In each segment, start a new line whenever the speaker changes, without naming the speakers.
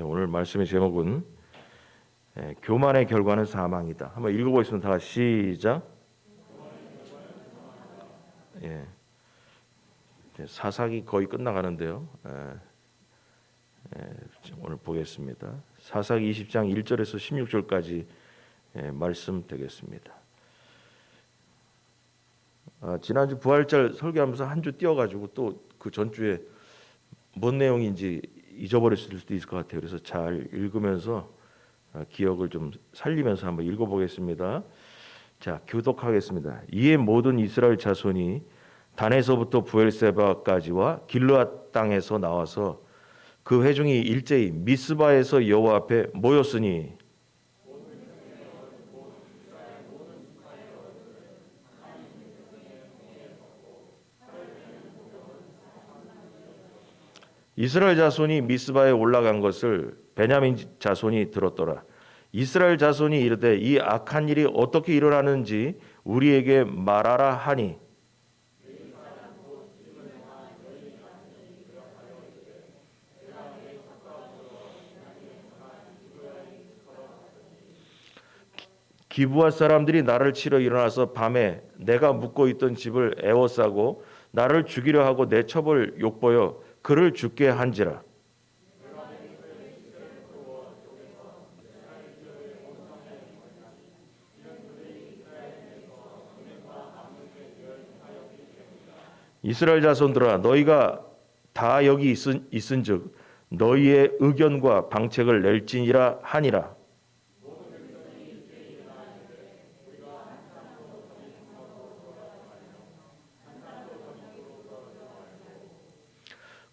오늘 말씀의 제목은 교만의 결과는 사망이다. 한번 읽어보겠습니다. 다 시작. 예, 사사기 거의 끝나가는데요. 오늘 보겠습니다. 사사기 20장 1절에서 16절까지 말씀 되겠습니다. 지난주 부활절 설교하면서 한 주 띄어가지고 또 그 전주에 뭔 내용인지 잊어버렸을 수도 있을 것 같아요. 그래서 잘 읽으면서 기억을 좀 살리면서 한번 읽어보겠습니다. 자, 교독하겠습니다. 이에 모든 이스라엘 자손이 단에서부터 부엘세바까지와 길르앗 땅에서 나와서 그 회중이 일제히 미스바에서 여호와 앞에 모였으니 이스라엘 자손이 미스바에 올라간 것을 베냐민 자손이 들었더라. 이스라엘 자손이 이르되 이 악한 일이 어떻게 일어나는지 우리에게 말하라 하니 기브아 사람들이 나를 치러 일어나서 밤에 내가 묵고 있던 집을 에워싸고 나를 죽이려 하고 내 첩을 욕보여 그를 죽게 한지라. 이스라엘 자손들아 너희가 다 여기 있은즉 너희의 의견과 방책을 낼지니라 하니라.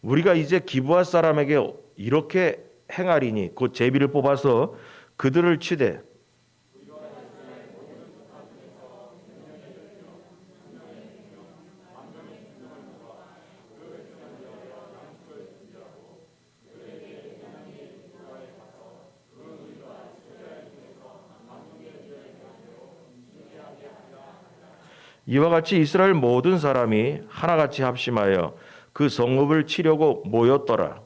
우리가 이제 기브아 사람에게 이렇게 행하리니 곧 제비를 뽑아서 그들을 치되 이와 같이 이스라엘 모든 사람이 하나같이 합심하여 그 성읍을 치려고 모였더라.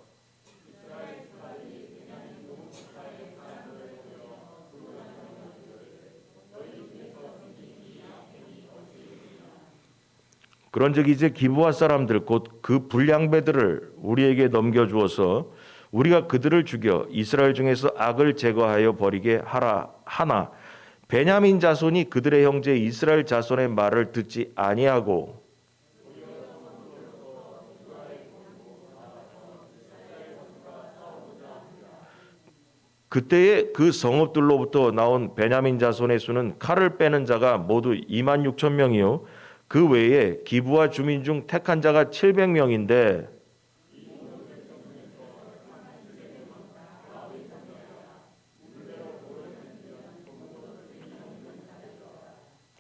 그런즉 이제 기브아 사람들 곧 그 불량배들을 우리에게 넘겨주어서 우리가 그들을 죽여 이스라엘 중에서 악을 제거하여 버리게 하라 하나 베냐민 자손이 그들의 형제 이스라엘 자손의 말을 듣지 아니하고 그때에 그 성읍들로부터 나온 베냐민 자손의 수는 칼을 빼는 자가 모두 2만 6천 명이요 그 외에 기브아 주민 중 택한 자가 700명인데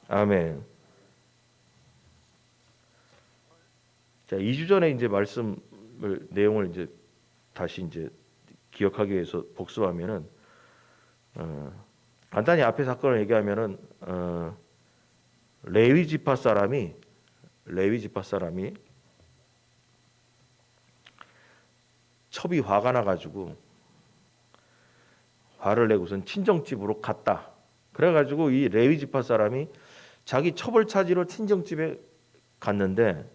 아멘. 자, 2주 전에 이제 말씀을 내용을 이제 다시 이제 기억하기 위해서 복습하면은 간단히 앞에 사건을 얘기하면은 레위 지파 사람이 첩이 화가 나가지고 화를 내고선 친정집으로 갔다. 그래가지고 이 레위 지파 사람이 자기 첩을 찾으러 친정집에 갔는데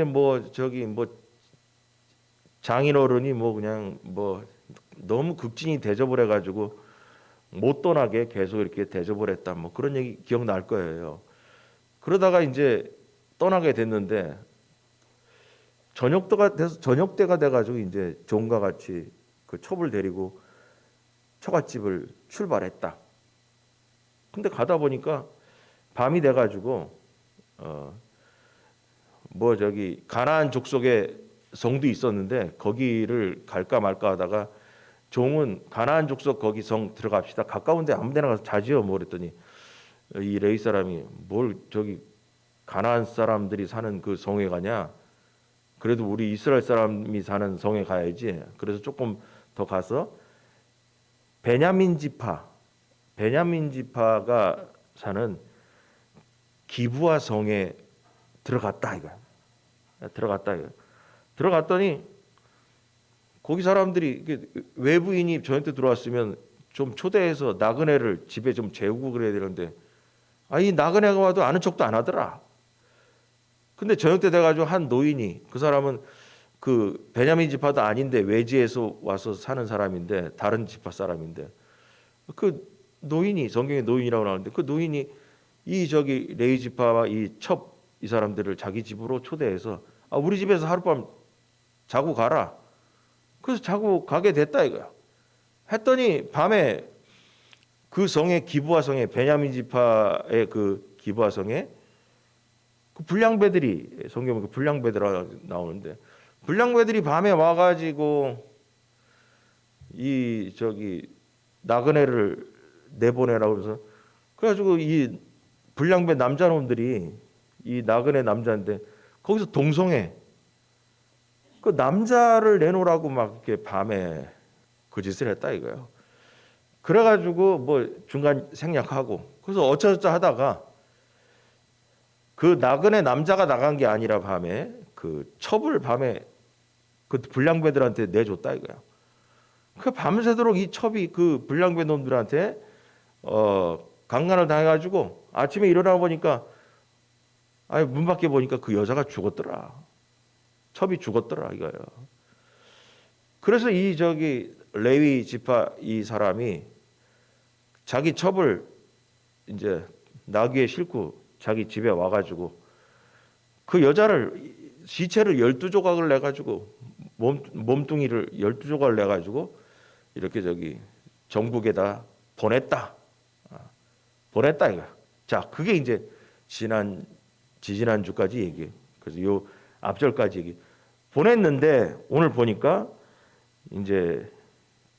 뭐 저기 뭐 장인어른이 뭐 그냥 뭐 너무 극진히 대접을 해가지고 못 떠나게 계속 이렇게 대접을 했다. 뭐 그런 얘기 기억날 거예요. 그러다가 이제 떠나게 됐는데 저녁때가 돼가지고 이제 종과 같이 그 첩을 데리고 처갓집을 출발했다. 근데 가다 보니까 밤이 돼가지고 뭐 저기 가나안 족속의 성도 있었는데 거기를 갈까 말까 하다가 종은 가나안 족속 거기 성 들어갑시다. 가까운데 아무데나 가서 자지요. 뭐 그랬더니 이 레위 사람이 뭘 저기 가나안 사람들이 사는 그 성에 가냐? 그래도 우리 이스라엘 사람이 사는 성에 가야지. 그래서 조금 더 가서 베냐민 지파가 사는 기브아 성에 들어갔다 이거야. 들어갔더니 거기 사람들이 외부인이 저한테 들어왔으면 좀 초대해서 나그네를 집에 좀 재우고 그래야 되는데 이 나그네가 와도 아는 척도 안 하더라. 근데 저녁 때 돼가지고 한 노인이, 그 사람은 그 베냐민 지파도 아닌데 외지에서 와서 사는 사람인데, 다른 지파 사람인데, 그 노인이, 성경에 노인이라고 나오는데 그 노인이 이 저기 레위 지파와 이 사람들을 자기 집으로 초대해서 우리 집에서 하룻밤 자고 가라. 그래서 자고 가게 됐다 이거야. 했더니 밤에 그 성의 기브아 성에, 베냐민 지파의 그 기브아 성에 그 불량배들이, 성경에 그 불량배들아 나오는데, 불량배들이 밤에 와가지고 이 저기 나그네를 내보내라고 해서, 그래가지고 이 불량배 남자놈들이, 이 나그네 남자인데 거기서 동성애, 그 남자를 내놓으라고 막 이렇게 밤에 그 짓을 했다 이거예요. 그래가지고 뭐 중간 생략하고, 그래서 어쩌저쩌 하다가 그 나그네 남자가 나간 게 아니라 밤에 그 첩을 밤에 그 불량배들한테 내줬다 이거야. 그 밤새도록 이 첩이 그 불량배 놈들한테 강간을 당해가지고 아침에 일어나 보니까 문 밖에 보니까 그 여자가 죽었더라. 첩이 죽었더라 이거예요. 그래서 이 저기 레위 지파 이 사람이 자기 첩을 이제 나귀에 싣고 자기 집에 와가지고 그 여자를, 시체를 12조각을 내가지고 몸뚱이를 12조각을 내가지고 이렇게 저기 정북에다 보냈다. 보냈다 이거야. 자, 그게 이제 지지난주까지 얘기해요. 그래서 요 앞절까지 얘기. 보냈는데 오늘 보니까 이제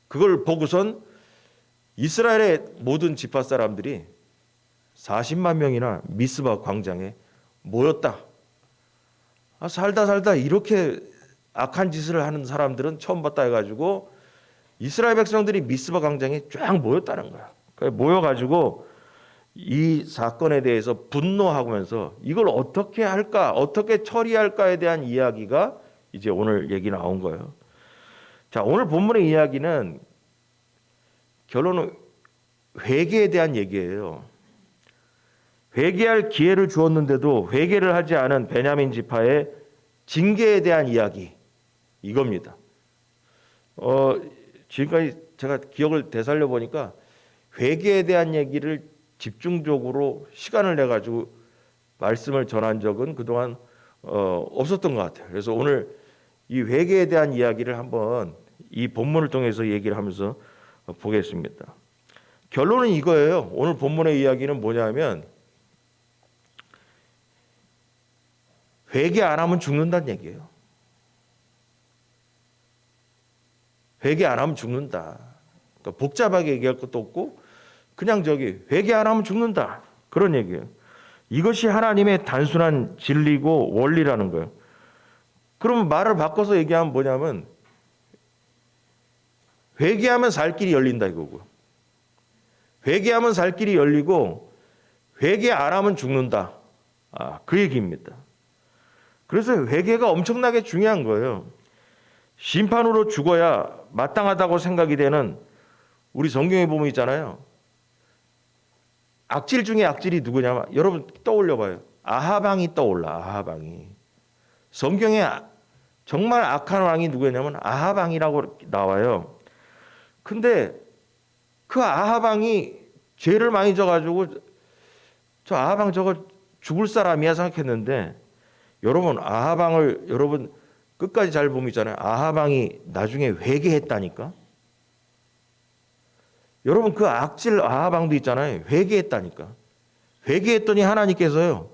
그걸 보고선 이스라엘의 모든 지파 사람들이 40만 명이나 미스바 광장에 모였다. 살다 이렇게 악한 짓을 하는 사람들은 처음 봤다 해가지고 이스라엘 백성들이 미스바 광장에 쫙 모였다는 거야. 모여가지고 이 사건에 대해서 분노하면서 이걸 어떻게 할까, 어떻게 처리할까에 대한 이야기가 이제 오늘 얘기 나온 거예요. 자, 오늘 본문의 이야기는 결론은 회개에 대한 얘기예요. 회개할 기회를 주었는데도 회개를 하지 않은 베냐민 지파의 징계에 대한 이야기, 이겁니다. 지금까지 제가 기억을 되살려 보니까 회개에 대한 얘기를 집중적으로 시간을 내 가지고 말씀을 전한 적은 그동안 없었던 것 같아요. 그래서 오늘 이 회개에 대한 이야기를 한번 이 본문을 통해서 얘기를 하면서 보겠습니다. 결론은 이거예요. 오늘 본문의 이야기는 뭐냐면 회개 안 하면 죽는다는 얘기예요. 회개 안 하면 죽는다. 그러니까 복잡하게 얘기할 것도 없고 그냥 회개 안 하면 죽는다. 그런 얘기예요. 이것이 하나님의 단순한 진리고 원리라는 거예요. 그러면 말을 바꿔서 얘기하면 뭐냐면 회개하면 살 길이 열린다 이거고, 회개하면 살 길이 열리고 회개 안 하면 죽는다. 그 얘기입니다. 그래서 회개가 엄청나게 중요한 거예요. 심판으로 죽어야 마땅하다고 생각이 되는, 우리 성경에 보면 있잖아요. 악질 중에 악질이 누구냐면, 여러분 떠올려 봐요. 아하방이 떠올라. 아하방이. 성경에 정말 악한 왕이 누구냐면 아하방이라고 나와요. 근데 그 아하방이 죄를 많이 져가지고 저 아하방 저거 죽을 사람이야 생각했는데, 여러분 아하방을 여러분 끝까지 잘 보면 있잖아요. 아하방이 나중에 회개했다니까. 여러분 그 악질 아하방도 있잖아요. 회개했다니까. 회개했더니 하나님께서요,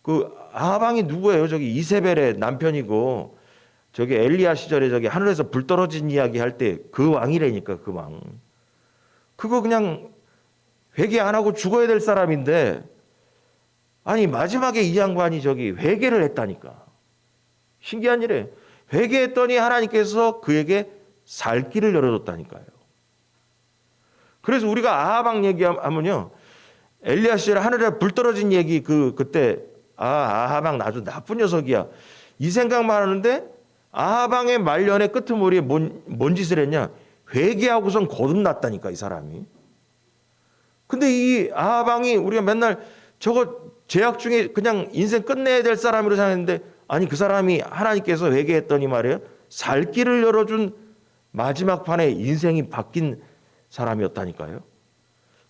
그 아하방이 누구예요? 저기 이세벨의 남편이고 저기 엘리야 시절에 저기 하늘에서 불 떨어진 이야기 할 때 그 왕이라니까. 그 왕. 그거 그냥 회개 안 하고 죽어야 될 사람인데, 아니 마지막에 이 양반이 저기 회개를 했다니까. 신기한 일이에요. 회개했더니 하나님께서 그에게 살 길을 열어줬다니까요. 그래서 우리가 아하방 얘기하면요, 엘리야 시절에 하늘에 불 떨어진 얘기 그때 아하방 아주 나쁜 녀석이야 이 생각만 하는데, 아하방의 말년의 끄트머리에 뭔 짓을 했냐? 회개하고선 거듭났다니까 이 사람이. 근데 이 아하방이 우리가 맨날 저거 죄악 중에 그냥 인생 끝내야 될 사람으로 생각했는데, 아니 그 사람이 하나님께서 회개했더니 말이에요, 살 길을 열어준 마지막 판에 인생이 바뀐 사람이었다니까요.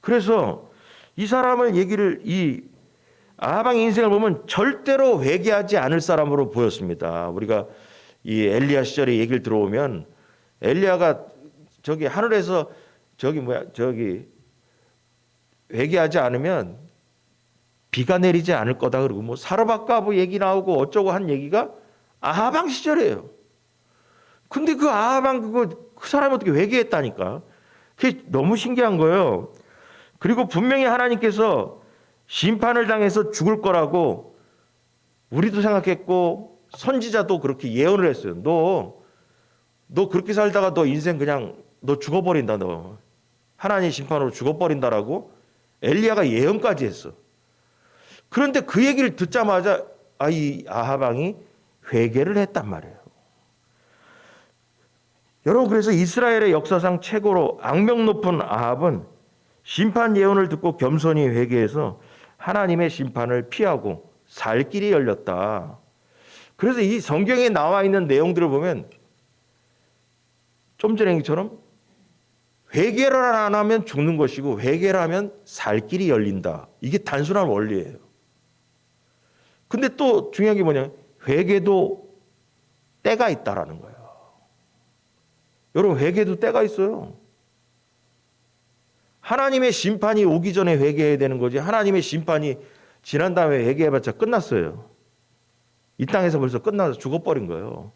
그래서 이 사람을 이 아하방의 인생을 보면 절대로 회개하지 않을 사람으로 보였습니다. 우리가 이 엘리야 시절의 얘기를 들어오면 엘리야가 저기 하늘에서 회개하지 않으면 비가 내리지 않을 거다 그러고 뭐 사르밧가브 얘기 나오고 어쩌고 한 얘기가 아하방 시절이에요. 근데 그 아하방 그 사람이 어떻게 회개했다니까. 그게 너무 신기한 거예요. 그리고 분명히 하나님께서 심판을 당해서 죽을 거라고 우리도 생각했고 선지자도 그렇게 예언을 했어요. 너 그렇게 살다가 너 인생 그냥 너 죽어버린다. 너 하나님 심판으로 죽어버린다라고 엘리야가 예언까지 했어. 그런데 그 얘기를 듣자마자 이 아하방이 회개를 했단 말이에요. 여러분, 그래서 이스라엘의 역사상 최고로 악명 높은 아합은 심판 예언을 듣고 겸손히 회개해서 하나님의 심판을 피하고 살 길이 열렸다. 그래서 이 성경에 나와 있는 내용들을 보면 좀 전에 얘기처럼 회개를 안 하면 죽는 것이고 회개를 하면 살 길이 열린다. 이게 단순한 원리예요. 근데 또 중요한 게 뭐냐? 회개도 때가 있다라는 거예요. 여러분, 회개도 때가 있어요. 하나님의 심판이 오기 전에 회개해야 되는 거지, 하나님의 심판이 지난 다음에 회개해봤자 끝났어요. 이 땅에서 벌써 끝나서 죽어버린 거예요.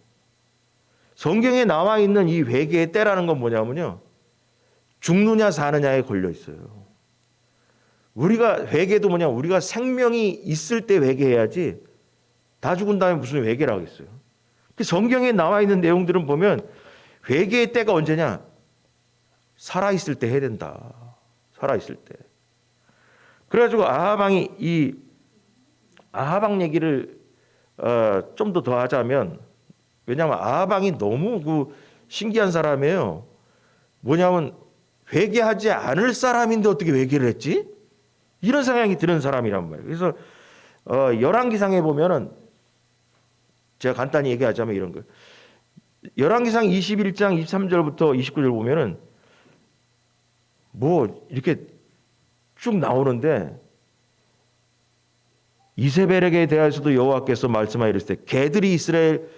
성경에 나와 있는 이 회개의 때라는 건 뭐냐면요, 죽느냐 사느냐에 걸려 있어요. 우리가 회개도 뭐냐, 우리가 생명이 있을 때 회개해야지 다 죽은 다음에 무슨 회개를 하겠어요. 성경에 나와 있는 내용들은 보면 회개의 때가 언제냐? 살아있을 때 해야 된다. 살아있을 때. 그래가지고 아하방이 이 아하방 얘기를 좀 더 하자면, 왜냐하면 아하방이 너무 신기한 사람이에요. 뭐냐면 회개하지 않을 사람인데 어떻게 회개를 했지? 이런 생각이 드는 사람이란 말이에요. 그래서 열왕기상에 보면은 제가 간단히 얘기하자면 이런 거예요. 열왕기상 21장 23절부터 29절 보면은 뭐 이렇게 쭉 나오는데, 이세벨에게 대하여서도 여호와께서 말씀하여 이르시되 개들이 이스라엘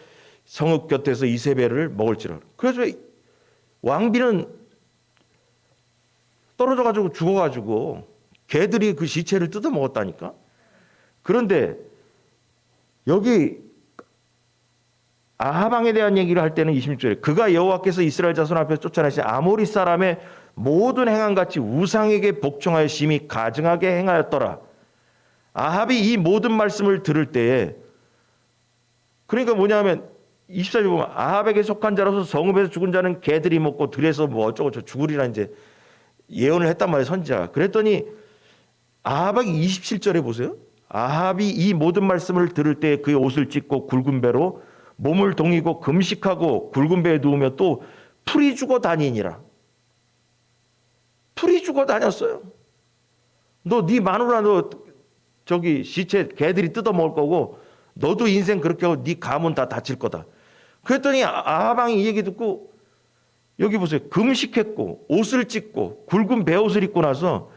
성읍 곁에서 이세벨을 먹을지라. 그래서 왕비는 떨어져가지고 죽어가지고 개들이 그 시체를 뜯어 먹었다니까. 그런데 여기 아하방에 대한 얘기를 할 때는 26절에 그가 여호와께서 이스라엘 자손 앞에서 쫓아내신 아모리 사람의 모든 행함같이 우상에게 복종하여 심히 가증하게 행하였더라. 아합이 이 모든 말씀을 들을 때에, 그러니까 뭐냐면 24절 보면 아합에게 속한 자로서 성읍에서 죽은 자는 개들이 먹고 들에서 뭐 어쩌고 저 죽으리라 이제 예언을 했단 말이에요, 선지자가. 그랬더니 아합이 27절에 보세요. 아합이 이 모든 말씀을 들을 때 그의 옷을 찢고 굵은 배로 몸을 동이고 금식하고 굵은 배에 누우며 또 풀이 죽어 다니니라. 풀이 죽어 다녔어요. 네 마누라 너 저기 시체 개들이 뜯어 먹을 거고 너도 인생 그렇게 하고 네 가문 다 다칠 거다. 그랬더니 아하방이 이 얘기 듣고 여기 보세요. 금식했고 옷을 찢고 굵은 베옷을 입고 나서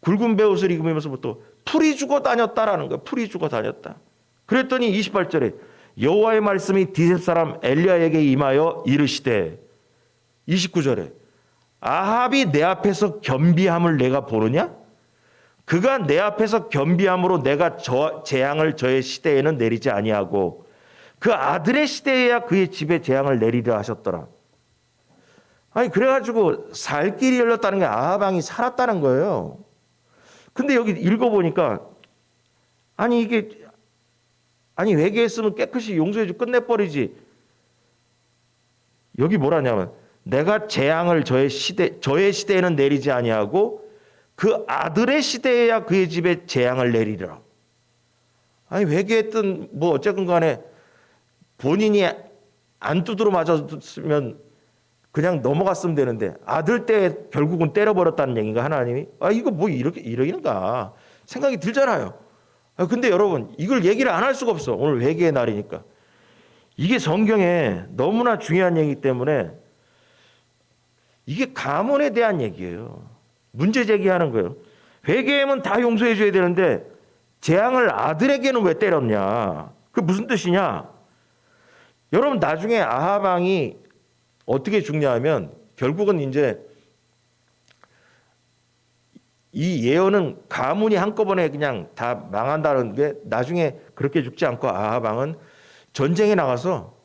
굵은 베옷을 입으면서 또 풀이 죽어 다녔다라는 거예요. 풀이 죽어 다녔다. 그랬더니 28절에 여호와의 말씀이 디셉 사람 엘리야에게 임하여 이르시되, 29절에 아합이 내 앞에서 겸비함을 내가 보느냐? 그가 내 앞에서 겸비함으로 내가 재앙을 저의 시대에는 내리지 아니하고 그 아들의 시대에야 그의 집에 재앙을 내리려 하셨더라. 아니 그래가지고 살 길이 열렸다는 게 아하방이 살았다는 거예요. 근데 여기 읽어보니까 아니 회개했으면 깨끗이 용서해주고 끝내버리지. 여기 뭐라냐면 내가 재앙을 저의 시대에는 내리지 아니하고 그 아들의 시대에야 그의 집에 재앙을 내리리라. 아니 회개했든 뭐 어쨌든 간에 본인이 안 두드러 맞았으면 그냥 넘어갔으면 되는데 아들 때 결국은 때려버렸다는 얘기인가 하나님이? 이거 뭐 이렇게 이러는가 생각이 들잖아요. 근데 여러분 이걸 얘기를 안 할 수가 없어. 오늘 회개의 날이니까. 이게 성경에 너무나 중요한 얘기이기 때문에 이게 가문에 대한 얘기예요. 문제 제기하는 거예요. 회개하면 다 용서해 줘야 되는데 재앙을 아들에게는 왜 때렸냐? 그게 무슨 뜻이냐? 여러분 나중에 아합 왕이 어떻게 죽냐면 결국은 이제 이 예언은 가문이 한꺼번에 그냥 다 망한다는 게 나중에 그렇게 죽지 않고 아합 왕은 전쟁에 나가서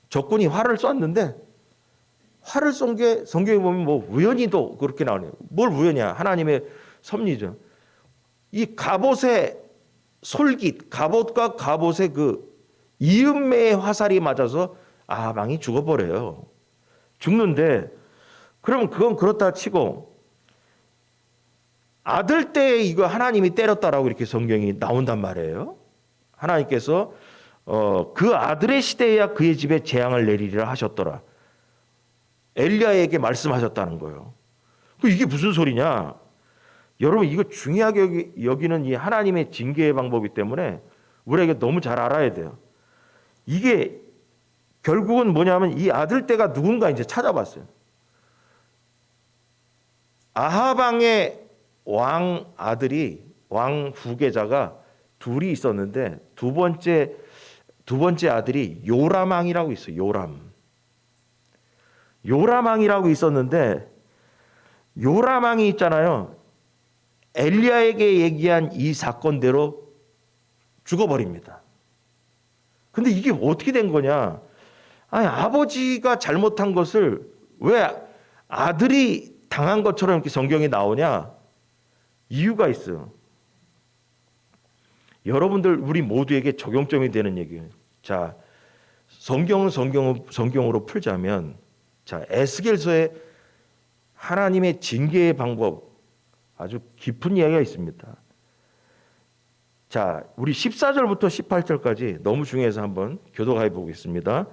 적군이 활을 쐈는데 활을 쏜 게 성경에 보면 뭐 우연히도 그렇게 나오네요. 뭘 우연이야? 하나님의 섭리죠. 이 갑옷의 솔깃, 갑옷과 갑옷의 그 이음매의 화살이 맞아서 아합 왕이 죽어버려요. 죽는데 그러면 그건 그렇다 치고 아들 때 이거 하나님이 때렸다라고 이렇게 성경이 나온단 말이에요. 하나님께서 그 아들의 시대에야 그의 집에 재앙을 내리리라 하셨더라. 엘리야에게 말씀하셨다는 거예요. 이게 무슨 소리냐? 여러분 이거 중요하게 여기는 이 하나님의 징계의 방법이기 때문에 우리에게 너무 잘 알아야 돼요. 이게 결국은 뭐냐면 이 아들 때가 누군가 이제 찾아봤어요. 아합 왕의 왕 아들이 왕 후계자가 둘이 있었는데 두 번째 아들이 요람 왕이라고 있어요. 요람 왕이라고 있었는데 요람 왕이 있잖아요. 엘리야에게 얘기한 이 사건대로 죽어버립니다. 근데 이게 어떻게 된 거냐? 아버지가 잘못한 것을 왜 아들이 당한 것처럼 이렇게 성경에 나오냐? 이유가 있어요. 여러분들 우리 모두에게 적용점이 되는 얘기예요. 자, 성경은 성경으로 풀자면 자, 에스겔서에 하나님의 징계의 방법 아주 깊은 이야기가 있습니다. 자, 우리 14절부터 18절까지 너무 중요해서 한번 교독해 보겠습니다.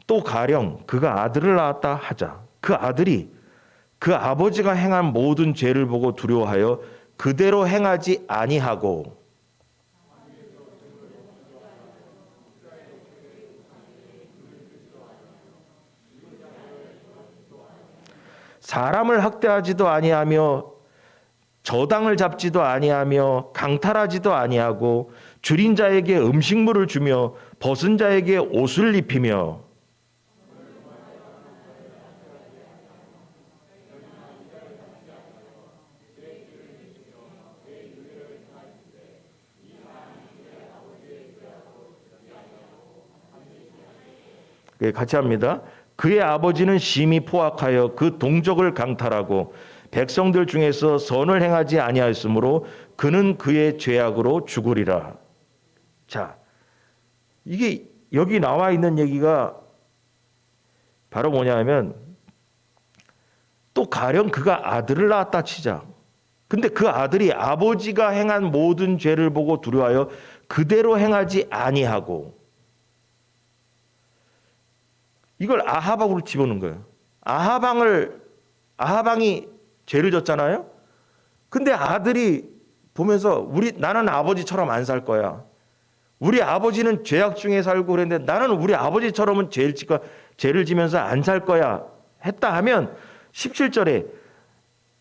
또 가령 그가 아들을 낳았다 하자 그 아들이 그 아버지가 행한 모든 죄를 보고 두려워하여 그대로 행하지 아니하고 사람을 학대하지도 아니하며 저당을 잡지도 아니하며 강탈하지도 아니하고 줄인 자에게 음식물을 주며 벗은 자에게 옷을 입히며 같이 합니다. 그의 아버지는 심히 포악하여 그 동족을 강탈하고 백성들 중에서 선을 행하지 아니하였으므로 그는 그의 죄악으로 죽으리라. 자, 이게 여기 나와 있는 얘기가 바로 뭐냐면 또 가령 그가 아들을 낳았다 치자. 근데 그 아들이 아버지가 행한 모든 죄를 보고 두려워하여 그대로 행하지 아니하고 이걸 아합왕으로 집어넣은 거예요. 아합왕이 죄를 졌잖아요. 근데 아들이 보면서 나는 아버지처럼 안 살 거야. 우리 아버지는 죄악 중에 살고 그랬는데 나는 우리 아버지처럼은 죄를 지면서 안 살 거야 했다 하면 17절에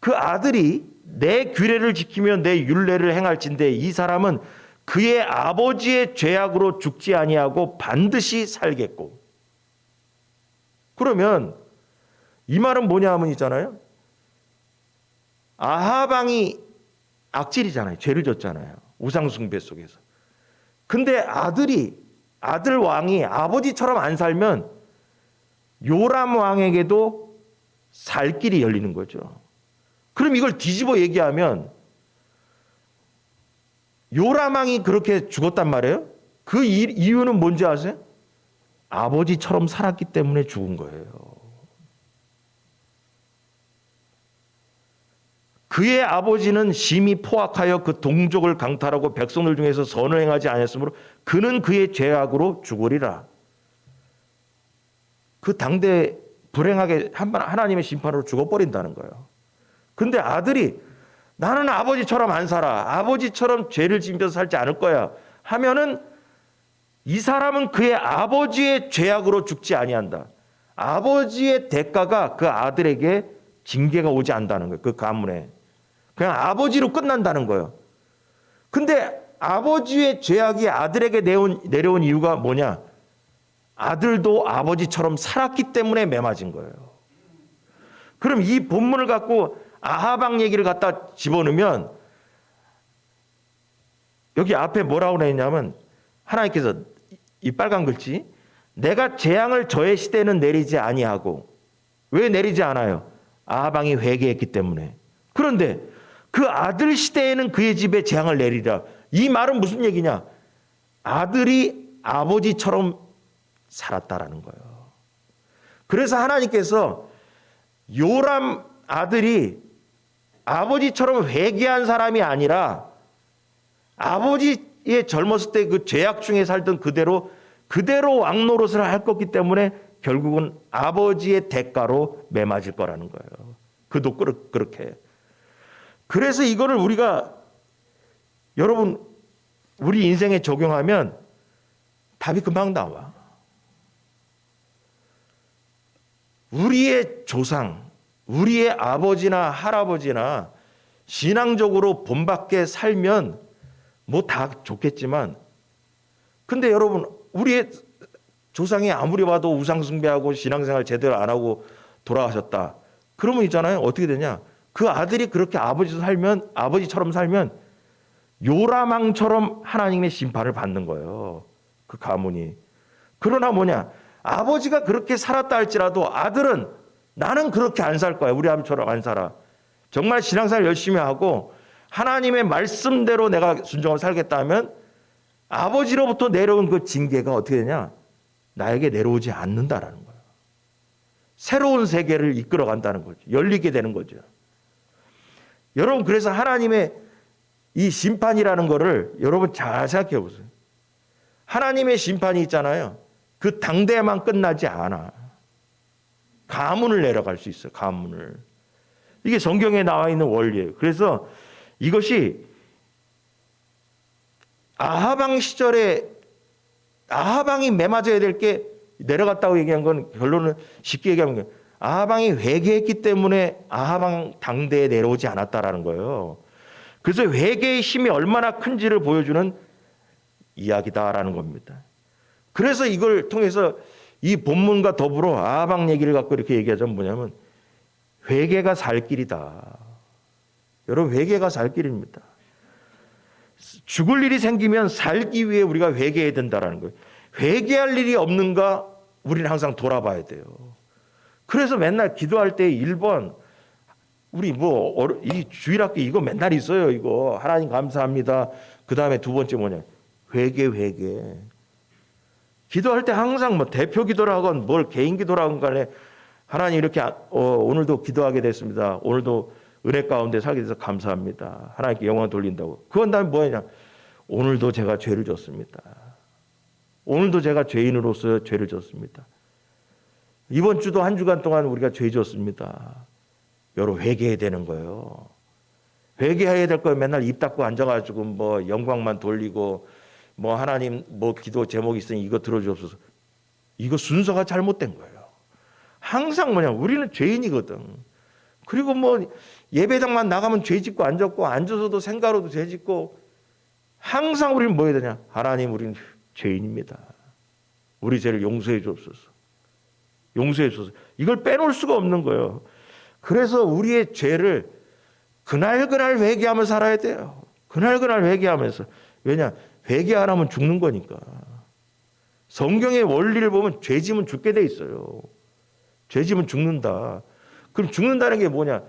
그 아들이 내 규례를 지키며 내 율례를 행할진대 이 사람은 그의 아버지의 죄악으로 죽지 아니하고 반드시 살겠고. 그러면 이 말은 뭐냐 하면 있잖아요. 아합왕이 악질이잖아요. 죄를 졌잖아요. 우상숭배 속에서. 근데 아들 왕이 아버지처럼 안 살면 요람 왕에게도 살 길이 열리는 거죠. 그럼 이걸 뒤집어 얘기하면 요람 왕이 그렇게 죽었단 말이에요. 그 이유는 뭔지 아세요? 아버지처럼 살았기 때문에 죽은 거예요. 그의 아버지는 심히 포악하여 그 동족을 강탈하고 백성들 중에서 선을 행하지 아니했으므로 그는 그의 죄악으로 죽으리라. 그 당대 불행하게 하나님의 심판으로 죽어버린다는 거예요. 근데 아들이 나는 아버지처럼 안 살아. 아버지처럼 죄를 지면서 살지 않을 거야. 하면은 이 사람은 그의 아버지의 죄악으로 죽지 아니한다. 아버지의 대가가 그 아들에게 징계가 오지 않는다는 거예요. 그 가문에. 그냥 아버지로 끝난다는 거예요. 근데 아버지의 죄악이 아들에게 내려온 이유가 뭐냐? 아들도 아버지처럼 살았기 때문에 매맞은 거예요. 그럼 이 본문을 갖고 아하방 얘기를 갖다 집어넣으면 여기 앞에 뭐라고 했냐면 하나님께서 이 빨간 글씨 내가 재앙을 저의 시대는 내리지 아니하고 왜 내리지 않아요? 아하방이 회개했기 때문에. 그런데 그 아들 시대에는 그의 집에 재앙을 내리라. 이 말은 무슨 얘기냐? 아들이 아버지처럼 살았다라는 거예요. 그래서 하나님께서 요람 아들이 아버지처럼 회개한 사람이 아니라 아버지의 젊었을 때 그 죄악 중에 살던 그대로 왕노릇을 할 거기 때문에 결국은 아버지의 대가로 매맞을 거라는 거예요. 그도 그렇게. 그래서 이거를 우리가 여러분 우리 인생에 적용하면 답이 금방 나와. 우리의 조상, 우리의 아버지나 할아버지나 신앙적으로 본받게 살면 뭐 다 좋겠지만 근데 여러분 우리의 조상이 아무리 봐도 우상숭배하고 신앙생활 제대로 안 하고 돌아가셨다. 그러면 있잖아요. 어떻게 되냐. 그 아들이 그렇게 아버지처럼 살면 요라망처럼 하나님의 심판을 받는 거예요. 그 가문이. 그러나 뭐냐. 아버지가 그렇게 살았다 할지라도 아들은 나는 그렇게 안 살 거야. 우리 아버지처럼 안 살아. 정말 신앙생활 열심히 하고 하나님의 말씀대로 내가 순종하고 살겠다 하면 아버지로부터 내려온 그 징계가 어떻게 되냐? 나에게 내려오지 않는다라는 거예요. 새로운 세계를 이끌어 간다는 거죠. 열리게 되는 거죠. 여러분 그래서 하나님의 이 심판이라는 거를 여러분 잘 생각해 보세요. 하나님의 심판이 있잖아요. 그 당대에만 끝나지 않아. 가문을 내려갈 수 있어요. 가문을. 이게 성경에 나와 있는 원리예요. 그래서 이것이 아하방 시절에 아하방이 매맞아야 될 게 내려갔다고 얘기한 건 결론은 쉽게 얘기하면 아하방이 회개했기 때문에 아하방 당대에 내려오지 않았다라는 거예요. 그래서 회개의 힘이 얼마나 큰지를 보여주는 이야기다라는 겁니다. 그래서 이걸 통해서 이 본문과 더불어 아하방 얘기를 갖고 이렇게 얘기하자면 뭐냐면 회개가 살 길이다. 여러분 회개가 살 길입니다. 죽을 일이 생기면 살기 위해 우리가 회개해야 된다는 거예요. 회개할 일이 없는가 우리는 항상 돌아봐야 돼요. 그래서 맨날 기도할 때 1번 우리 이 주일학교 이거 맨날 있어요. 이거 하나님 감사합니다. 그 다음에 두 번째 뭐냐 회개. 기도할 때 항상 뭐 대표 기도를 하건 뭘 개인 기도를 하건 간에 하나님 이렇게 오늘도 기도하게 됐습니다. 오늘도 은혜 가운데 살게 돼서 감사합니다. 하나님께 영광 돌린다고. 그건 다음에 뭐냐 오늘도 제가 죄를 졌습니다. 오늘도 제가 죄인으로서 죄를 졌습니다. 이번 주도 한 주간 동안 우리가 죄 졌습니다. 여러분 회개해야 되는 거예요. 회개해야 될 거예요. 맨날 입 닫고 앉아가지고 뭐 영광만 돌리고 뭐 하나님 뭐 기도 제목이 있으니 이거 들어주옵소서. 이거 순서가 잘못된 거예요. 항상 뭐냐 우리는 죄인이거든. 그리고 뭐 예배당만 나가면 죄 짓고 앉아서도 생가로도 죄 짓고 항상 우리는 뭐 해야 되냐 하나님 우리는 죄인입니다. 우리 죄를 용서해 주옵소서. 용서해 주옵소서. 이걸 빼놓을 수가 없는 거예요. 그래서 우리의 죄를 그날 회개하며 살아야 돼요. 그날 회개하면서. 왜냐 회개 안 하면 죽는 거니까. 성경의 원리를 보면 죄 지면 죽게 돼 있어요. 죄 지면 죽는다. 그럼 죽는다는 게 뭐냐?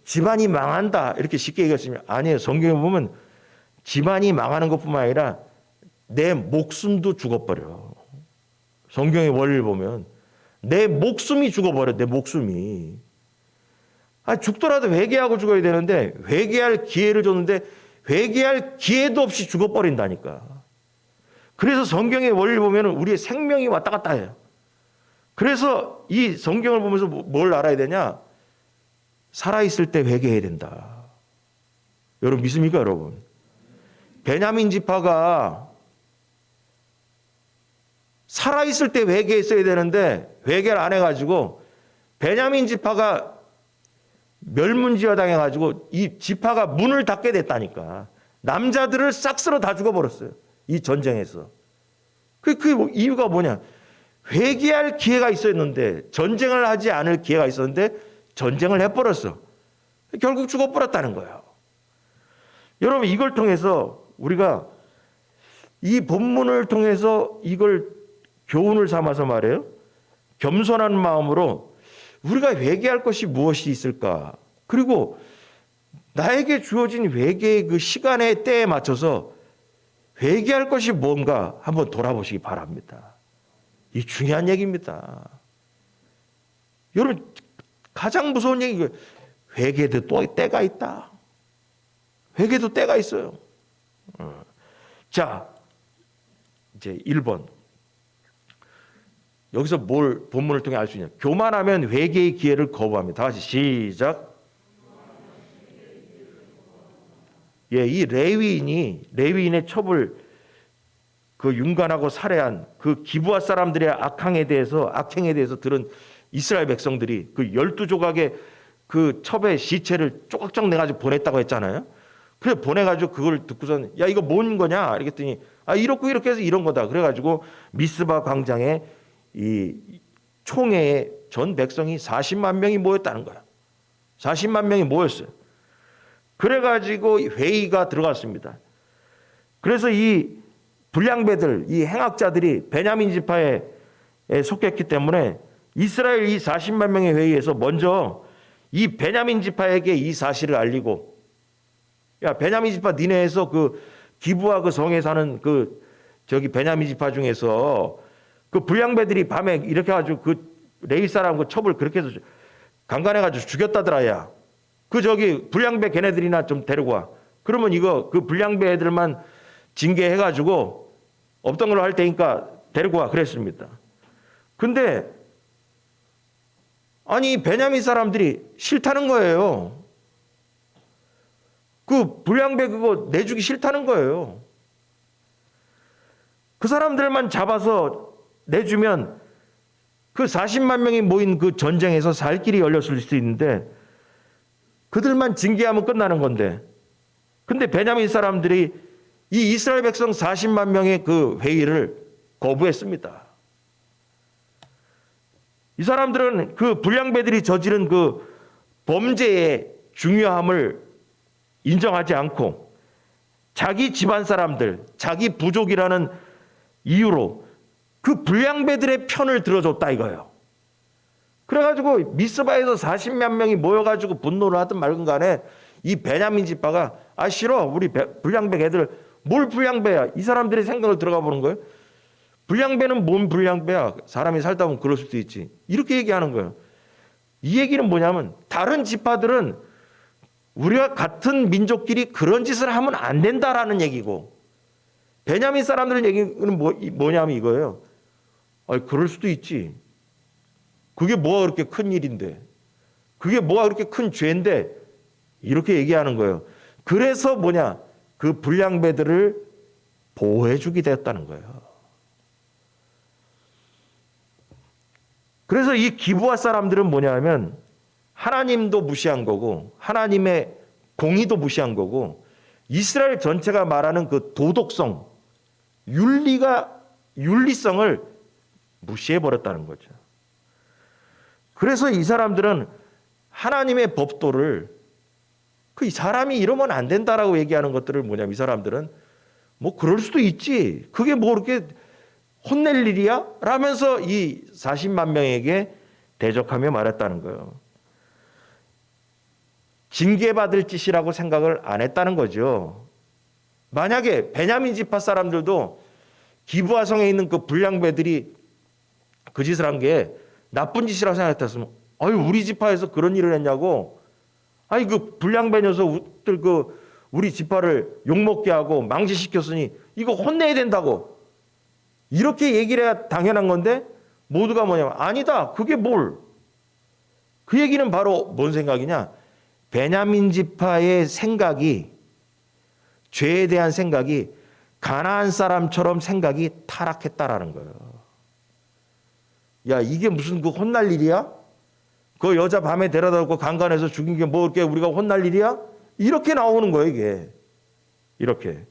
집안이 망한다 이렇게 쉽게 얘기했으면 아니에요. 성경에 보면 집안이 망하는 것뿐만 아니라 내 목숨도 죽어버려. 성경의 원리를 보면 내 목숨이 죽어버려. 내 목숨이. 죽더라도 회개하고 죽어야 되는데 회개할 기회를 줬는데 회개할 기회도 없이 죽어버린다니까. 그래서 성경의 원리를 보면 우리의 생명이 왔다 갔다 해요. 그래서 이 성경을 보면서 뭘 알아야 되냐? 살아있을 때 회개해야 된다. 여러분 믿습니까, 여러분? 베냐민 지파가 살아있을 때 회개했어야 되는데 회개를 안 해가지고 베냐민 지파가 멸문지화 당해가지고 이 지파가 문을 닫게 됐다니까. 남자들을 싹 쓸어 다 죽어버렸어요. 이 전쟁에서. 그 이유가 뭐냐? 회개할 기회가 있었는데, 전쟁을 하지 않을 기회가 있었는데 전쟁을 해버렸어. 결국 죽어버렸다는 거예요. 여러분 이걸 통해서 우리가 이 본문을 통해서 이걸 교훈을 삼아서 말해요. 겸손한 마음으로 우리가 회개할 것이 무엇이 있을까? 그리고 나에게 주어진 회개의 그 시간의 때에 맞춰서 회개할 것이 뭔가 한번 돌아보시기 바랍니다. 이 중요한 얘기입니다. 여러분 가장 무서운 얘기가 회개도 또 때가 있다. 회개도 때가 있어요. 자, 이제 1번. 여기서 뭘 본문을 통해 알 수 있냐? 교만하면 회개의 기회를 거부합니다. 다 같이 시작. 예, 이 레위인의 첩을 그 윤관하고 살해한 그 기브아 사람들의 악행에 대해서 들은 이스라엘 백성들이 그 12조각의 그 첩의 시체를 쪼각쪼각 내가지고 보냈다고 했잖아요. 그래 보내가지고 그걸 듣고선 야 이거 뭔 거냐? 이랬더니 이렇고 이렇게 해서 이런 거다. 그래가지고 미스바 광장에 이 총회에 전 백성이 40만 명이 모였다는 거야. 40만 명이 모였어요. 그래가지고 회의가 들어갔습니다. 그래서 이 불량배들, 이 행악자들이 베냐민 지파에 속했기 때문에 이스라엘 이 40만 명의 회의에서 먼저 이 베냐민 지파에게 이 사실을 알리고, 야 베냐민 지파 니네에서 그 기브아 그 성에 사는 그 저기 베냐민 지파 중에서 그 불량배들이 밤에 이렇게 해가지고 그 레위 사람 그 첩을 그렇게 해서 강간해가지고 죽였다더라. 야 그 저기 불량배 걔네들이나 좀 데리고 와. 그러면 이거 그 불량배 애들만 징계해가지고 없던 걸로 할 테니까 데리고 와. 그랬습니다. 근데 아니 베냐민 사람들이 싫다는 거예요. 그 불량배 그거 내주기 싫다는 거예요. 그 사람들만 잡아서 내주면 그 40만 명이 모인 그 전쟁에서 살 길이 열렸을 수 있는데 그들만 징계하면 끝나는 건데, 근데 베냐민 사람들이 이 이스라엘 백성 40만 명의 그 회의를 거부했습니다. 이 사람들은 그 불량배들이 저지른 그 범죄의 중요함을 인정하지 않고 자기 집안 사람들, 자기 부족이라는 이유로 그 불량배들의 편을 들어줬다 이거예요. 그래가지고 미스바에서 40만 명이 모여가지고 분노를 하든 말든 간에 이 베냐민 지파가 싫어 우리 불량배 애들 뭘 불량배야, 이 사람들의 생각을 들어가 보는 거예요. 불량배는 뭔 불량배야, 사람이 살다 보면 그럴 수도 있지, 이렇게 얘기하는 거예요. 이 얘기는 뭐냐면 다른 지파들은 우리가 같은 민족끼리 그런 짓을 하면 안 된다라는 얘기고, 베냐민 사람들 얘기는 뭐냐면 이거예요. 그럴 수도 있지. 그게 뭐가 그렇게 큰 일인데, 그게 뭐가 그렇게 큰 죄인데, 이렇게 얘기하는 거예요. 그래서 그 불량배들을 보호해주게 되었다는 거예요. 그래서 이 기브아 사람들은 뭐냐면 하나님도 무시한 거고 하나님의 공의도 무시한 거고 이스라엘 전체가 말하는 그 도덕성, 윤리성을 무시해버렸다는 거죠. 그래서 이 사람들은 하나님의 법도를 그 사람이 이러면 안 된다라고 얘기하는 것들을 이 사람들은 그럴 수도 있지, 그게 그렇게 혼낼 일이야? 라면서 이 40만 명에게 대적하며 말했다는 거예요. 징계받을 짓이라고 생각을 안 했다는 거죠. 만약에 베냐민 지파 사람들도 기브아 성에 있는 그 불량배들이 그 짓을 한 게 나쁜 짓이라고 생각했으면 우리 지파에서 그런 일을 했냐고, 그 불량배 녀석들 우리 지파를 욕먹게 하고 망신시켰으니 이거 혼내야 된다고, 이렇게 얘기를 해야 당연한 건데 모두가 뭐냐면 아니다. 그게 뭘? 그 얘기는 바로 뭔 생각이냐? 베냐민 지파의 생각이, 죄에 대한 생각이 가나안 사람처럼 생각이 타락했다라는 거예요. 야, 이게 무슨 그 혼날 일이야? 그 여자 밤에 데려다 놓고 강간해서 죽인 게 뭐 이렇게 우리가 혼날 일이야? 이렇게 나오는 거예요, 이게. 이렇게.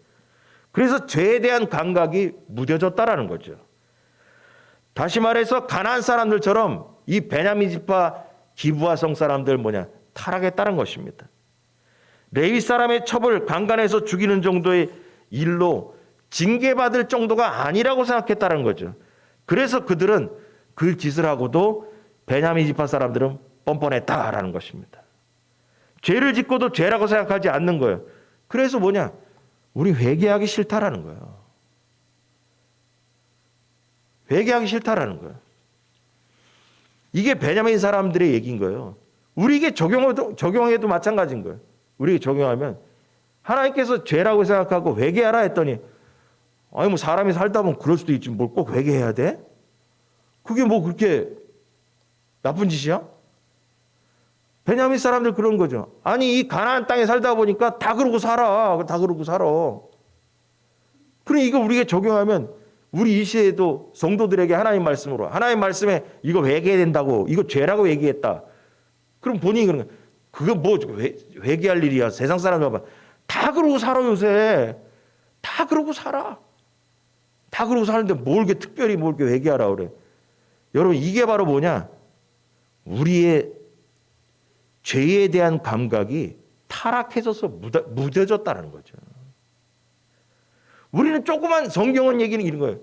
그래서 죄에 대한 감각이 무뎌졌다라는 거죠. 다시 말해서 가나안 사람들처럼 이 베냐민 지파 기브아성 사람들 뭐냐? 타락했다는 것입니다. 레위 사람의 첩을 강간해서 죽이는 정도의 일로 징계받을 정도가 아니라고 생각했다는 거죠. 그래서 그들은 그 짓을 하고도 베냐민 지파 사람들은 뻔뻔했다라는 것입니다. 죄를 짓고도 죄라고 생각하지 않는 거예요. 그래서 뭐냐? 우리 회개하기 싫다라는 거예요. 회개하기 싫다라는 거예요. 이게 베냐민 사람들의 얘기인 거예요. 우리에게 적용해도 마찬가지인 거예요. 우리에게 적용하면 하나님께서 죄라고 생각하고 회개하라 했더니 아니 뭐 사람이 살다 보면 그럴 수도 있지 뭘 꼭 회개해야 돼? 그게 뭐 그렇게 나쁜 짓이야? 베냐민 사람들 그런 거죠. 아니 이 가나안 땅에 살다 보니까 다 그러고 살아. 다 그러고 살아. 그럼 이거 우리에게 적용하면 우리 이 시대에도 성도들에게 하나님 말씀으로 하나님 말씀에 이거 회개해야 된다고 이거 죄라고 얘기했다. 그럼 본인이 그런 거야. 그거 뭐 회개할 일이야. 세상 사람들 봐봐. 다 그러고 살아 요새. 다 그러고 살아. 다 그러고 사는데 뭘 이렇게 특별히 뭘 이렇게 회개하라 그래. 여러분 이게 바로 뭐냐? 우리의 죄에 대한 감각이 타락해져서 무뎌졌다는 거죠. 우리는 조그만 성경은 얘기는 이런 거예요.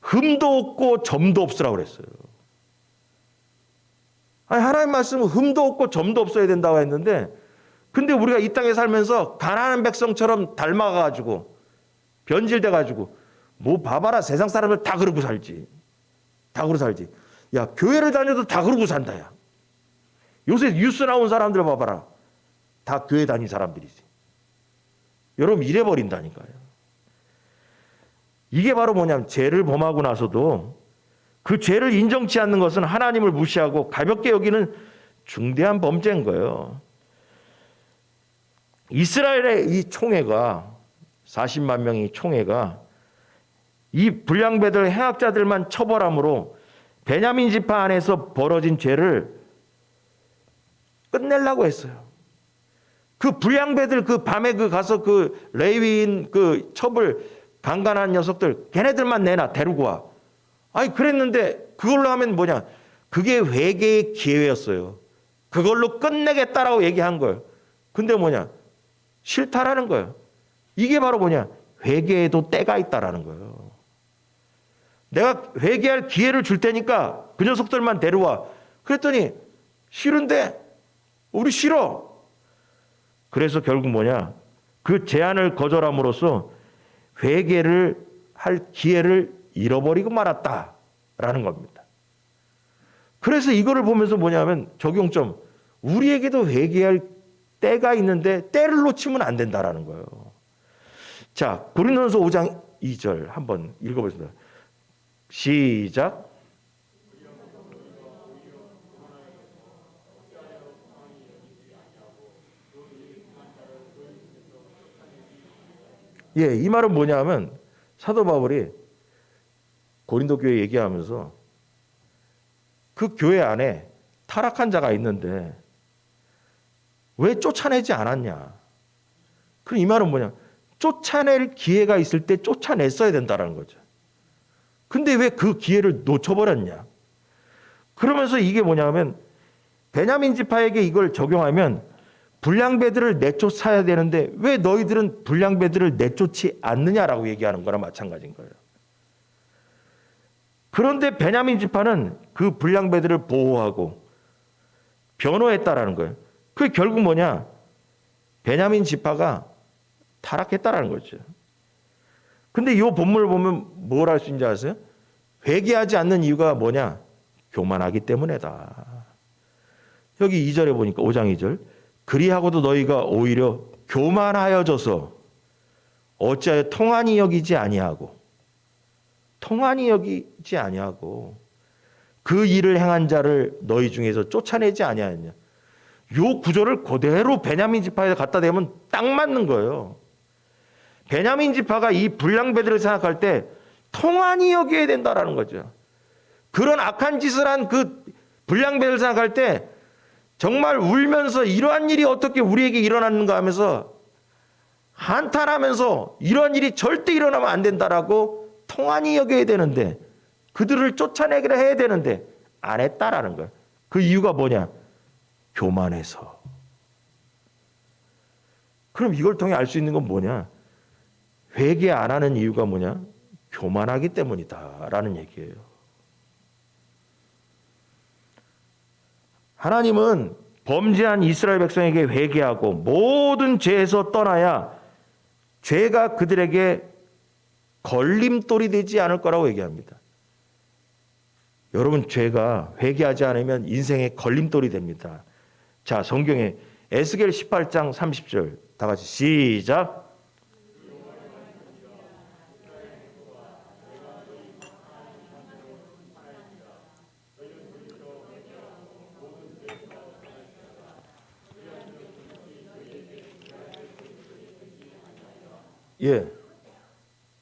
흠도 없고 점도 없으라고 그랬어요. 아니, 하나님 말씀은 흠도 없고 점도 없어야 된다고 했는데 근데 우리가 이 땅에 살면서 가난한 백성처럼 닮아가지고 변질돼가지고 뭐 봐봐라 세상 사람들 다 그러고 살지. 다 그러고 살지. 야 교회를 다녀도 다 그러고 산다 야. 요새 뉴스 나온 사람들 봐봐라. 다 교회 다닌 사람들이지. 여러분 이래버린다니까요. 이게 바로 뭐냐면 죄를 범하고 나서도 그 죄를 인정치 않는 것은 하나님을 무시하고 가볍게 여기는 중대한 범죄인 거예요. 이스라엘의 이 총회가 40만 명의 총회가 이 불량배들 행악자들만 처벌함으로 베냐민 지파 안에서 벌어진 죄를 끝내려고 했어요. 그 불량배들 그 밤에 그 가서 그 레위인 그 첩을 강간한 녀석들 걔네들만 내놔 데리고 와. 아니 그랬는데 그걸로 하면 뭐냐? 그게 회개의 기회였어요. 그걸로 끝내겠다라고 얘기한 거예요. 근데 뭐냐? 싫다라는 거예요. 이게 바로 뭐냐? 회개에도 때가 있다라는 거예요. 내가 회개할 기회를 줄 테니까 그 녀석들만 데려와. 그랬더니 싫은데 우리 싫어. 그래서 결국 뭐냐? 그 제안을 거절함으로써 회개를 할 기회를 잃어버리고 말았다라는 겁니다. 그래서 이거를 보면서 뭐냐면 적용점 우리에게도 회개할 때가 있는데 때를 놓치면 안 된다라는 거예요. 자, 고린도전서 5장 2절 한번 읽어보겠습니다. 시작. 예, 이 말은 뭐냐면 사도 바울이 고린도 교회 얘기하면서 그 교회 안에 타락한 자가 있는데 왜 쫓아내지 않았냐? 그럼 이 말은 뭐냐? 쫓아낼 기회가 있을 때 쫓아냈어야 된다는 거죠. 근데 왜 그 기회를 놓쳐버렸냐? 그러면서 이게 뭐냐면 베냐민 지파에게 이걸 적용하면 불량배들을 내쫓아야 되는데 왜 너희들은 불량배들을 내쫓지 않느냐라고 얘기하는 거랑 마찬가지인 거예요. 그런데 베냐민 지파는 그 불량배들을 보호하고 변호했다라는 거예요. 그게 결국 뭐냐? 베냐민 지파가 타락했다라는 거죠. 근데 이 본문을 보면 뭘 할 수 있는지 아세요? 회개하지 않는 이유가 뭐냐? 교만하기 때문이다. 여기 2절에 보니까 5장 2절 그리하고도 너희가 오히려 교만하여져서 어찌하여 통한이 여기지 아니하고 그 일을 행한 자를 너희 중에서 쫓아내지 아니하였냐. 요 구절을 그대로 베냐민 지파에 갖다 대면 딱 맞는 거예요. 베냐민 지파가 이 불량배들을 생각할 때 통한이 여겨야 된다라는 거죠. 그런 악한 짓을 한 그 불량배를 생각할 때 정말 울면서 이러한 일이 어떻게 우리에게 일어났는가 하면서 한탄하면서 이런 일이 절대 일어나면 안 된다라고 통한이 여겨야 되는데, 그들을 쫓아내기를 해야 되는데 안 했다라는 거예요. 그 이유가 뭐냐? 교만해서. 그럼 이걸 통해 알 수 있는 건 뭐냐? 회개 안 하는 이유가 뭐냐? 교만하기 때문이다라는 얘기예요. 하나님은 범죄한 이스라엘 백성에게 회개하고 모든 죄에서 떠나야 죄가 그들에게 걸림돌이 되지 않을 거라고 얘기합니다. 여러분, 죄가 회개하지 않으면 인생의 걸림돌이 됩니다. 자, 성경에 에스겔 18장 30절 다 같이 시작. 예,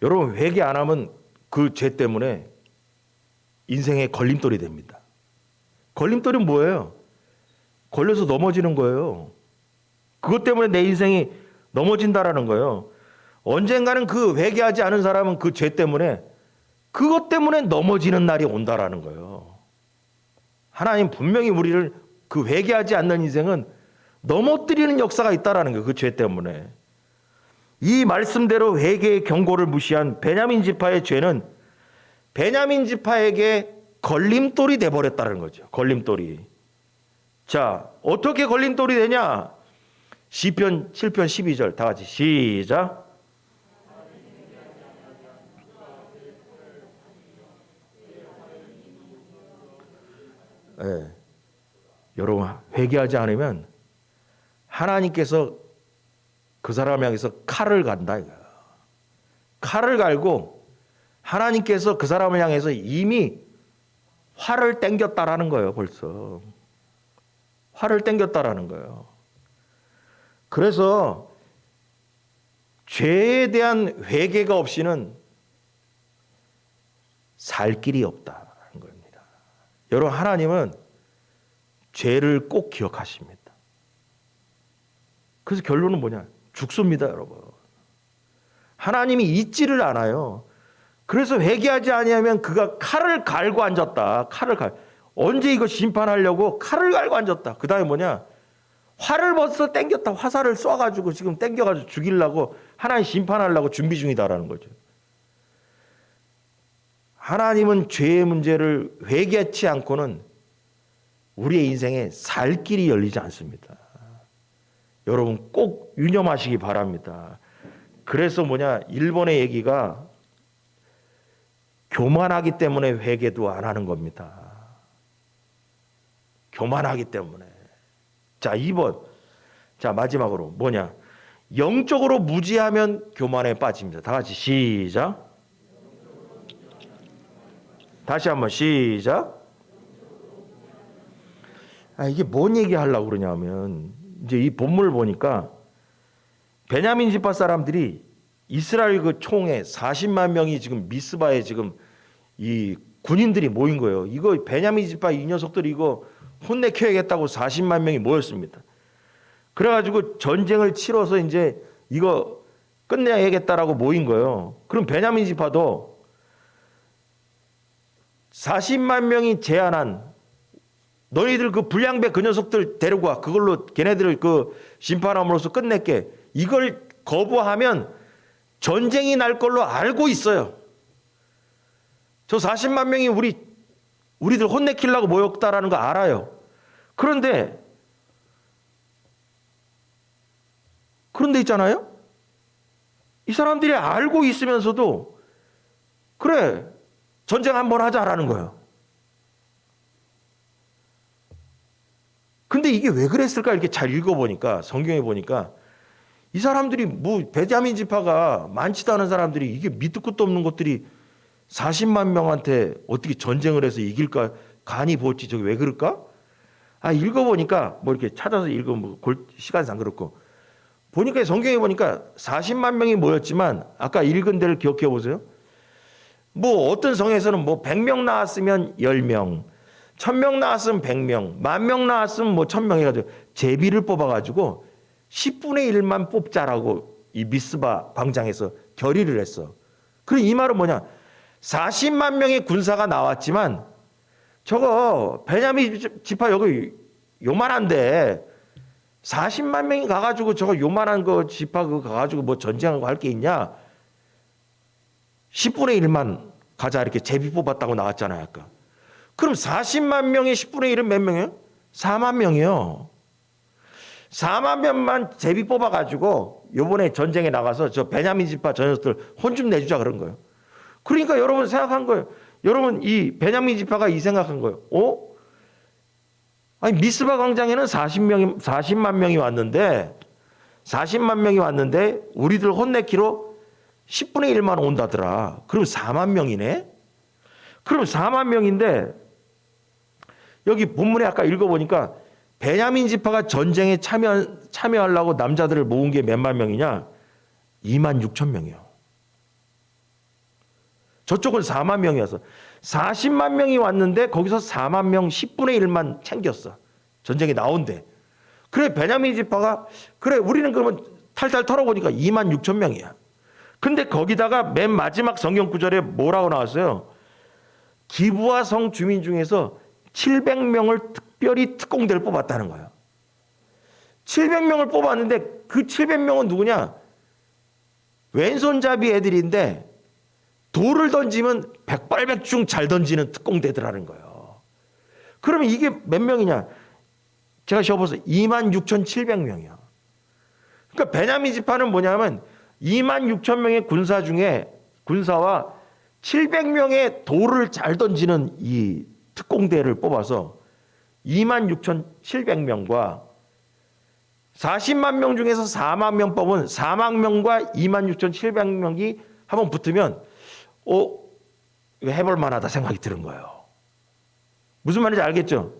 여러분 회개 안 하면 그 죄 때문에 인생의 걸림돌이 됩니다. 걸림돌이 뭐예요? 걸려서 넘어지는 거예요. 그것 때문에 내 인생이 넘어진다라는 거예요. 언젠가는 그 회개하지 않은 사람은 그 죄 때문에 그것 때문에 넘어지는 날이 온다라는 거예요. 하나님 분명히 우리를 그 회개하지 않는 인생은 넘어뜨리는 역사가 있다라는 거예요. 그 죄 때문에. 이 말씀대로 회개의 경고를 무시한 베냐민 지파의 죄는 베냐민 지파에게 걸림돌이 돼버렸다는 거죠. 걸림돌이. 자, 어떻게 걸림돌이 되냐? 시편 7편 12절 다 같이 시작. 네. 여러분 회개하지 않으면 하나님께서 그 사람 향해서 칼을 간다 이거야. 칼을 갈고 하나님께서 그 사람을 향해서 이미 활을 땡겼다라는 거예요. 벌써 활을 땡겼다라는 거예요. 그래서 죄에 대한 회개가 없이는 살 길이 없다는 겁니다. 여러분 하나님은 죄를 꼭 기억하십니다. 그래서 결론은 뭐냐? 죽습니다, 여러분. 하나님이 잊지를 않아요. 그래서 회개하지 아니하면 그가 칼을 갈고 앉았다. 칼을 갈. 언제 이거 심판하려고 칼을 갈고 앉았다. 그 다음에 뭐냐? 활을 벌써 땡겼다. 화살을 쏴가지고 지금 땡겨가지고 죽이려고 하나님 심판하려고 준비 중이다라는 거죠. 하나님은 죄의 문제를 회개치 않고는 우리의 인생에 살 길이 열리지 않습니다. 여러분 꼭 유념하시기 바랍니다. 그래서 뭐냐? 일본의 얘기가 교만하기 때문에 회개도 안 하는 겁니다. 교만하기 때문에. 자, 2번. 자, 마지막으로 뭐냐? 영적으로 무지하면 교만에 빠집니다. 다 같이 시작. 다시 한번 시작. 이게 뭔 얘기 하려고 그러냐면 이제 이 본문을 보니까 베냐민 지파 사람들이 이스라엘 그 총에 40만 명이 지금 미스바에 지금 이 군인들이 모인 거예요. 이거 베냐민 지파 이 녀석들이 이거 혼내켜야겠다고 40만 명이 모였습니다. 그래가지고 전쟁을 치러서 이제 이거 끝내야겠다라고 모인 거예요. 그럼 베냐민 지파도 40만 명이 제안한 너희들 그 불량배 그 녀석들 데리고 와. 그걸로 걔네들을 그 심판함으로써 끝낼게. 이걸 거부하면 전쟁이 날 걸로 알고 있어요. 저 40만 명이 우리들 혼내키려고 모였다라는 거 알아요. 그런데 있잖아요. 이 사람들이 알고 있으면서도 그래 전쟁 한번 하자라는 거예요. 근데 이게 왜 그랬을까 이렇게 잘 읽어보니까 성경에 보니까 이 사람들이 뭐 베냐민 지파가 많지도 않은 사람들이 이게 밑도 끝도 없는 것들이 40만 명한테 어떻게 전쟁을 해서 이길까 간이 부었지 저게 왜 그럴까? 읽어보니까 뭐 이렇게 찾아서 읽으면 뭐 시간상 그렇고 보니까 성경에 보니까 40만 명이 모였지만 아까 읽은 데를 기억해 보세요. 뭐 어떤 성에서는 뭐 100명 나왔으면 10명, 1000명 나왔으면 100명, 10,000명 나왔으면 뭐 1000명 해가지고 제비를 뽑아가지고 10분의 1만 뽑자라고 이 미스바 광장에서 결의를 했어. 그럼 이 말은 뭐냐? 40만 명의 군사가 나왔지만 저거 베냐민 지파 여기 요만한데 40만 명이 가가지고 저거 요만한 거 지파 그거 가가지고 뭐 전쟁하고 할 게 있냐? 10분의 1만 가자 이렇게 제비 뽑았다고 나왔잖아요 아까. 그럼 40만 명의 10분의 1은 몇 명이에요? 4만 명이요. 4만 명만 제비 뽑아가지고 요번에 전쟁에 나가서 저 베냐민 지파 저 녀석들 혼 좀 내주자 그런 거예요. 그러니까 여러분 생각한 거예요. 여러분 이 베냐민 지파가 이 생각한 거예요. 아니 미스바 광장에는 40만 명이 왔는데 40만 명이 왔는데 우리들 혼내키로 10분의 1만 온다더라. 그럼 4만 명이네. 그럼 4만 명인데 여기 본문에 아까 읽어보니까 베냐민 지파가 전쟁에 참여하려고 남자들을 모은 게 몇만 명이냐? 2만 6천 명이요. 저쪽은 4만 명이어서 40만 명이 왔는데 거기서 4만 명 10분의 1만 챙겼어. 전쟁에 나온대. 그래 베냐민 지파가 그래 우리는 그러면 탈탈 털어보니까 2만 6천 명이야. 근데 거기다가 맨 마지막 성경 구절에 뭐라고 나왔어요? 기브아 성 주민 중에서 700명을 특별히 특공대를 뽑았다는 거예요. 700명을 뽑았는데 그 700명은 누구냐? 왼손잡이 애들인데 돌을 던지면 백발백중 잘 던지는 특공대들하는 거예요. 그러면 이게 몇 명이냐? 제가 쉬어보세요. 26,700명이요. 그러니까 베냐민 지파는 뭐냐면 26,000명의 군사 중에 군사와 700명의 돌을 잘 던지는 이 특공대를 뽑아서 26,700명과 40만 명 중에서 4만 명 뽑은 4만 명과 26,700명이 한번 붙으면 이거 해볼 만하다 생각이 드는 거예요. 무슨 말인지 알겠죠?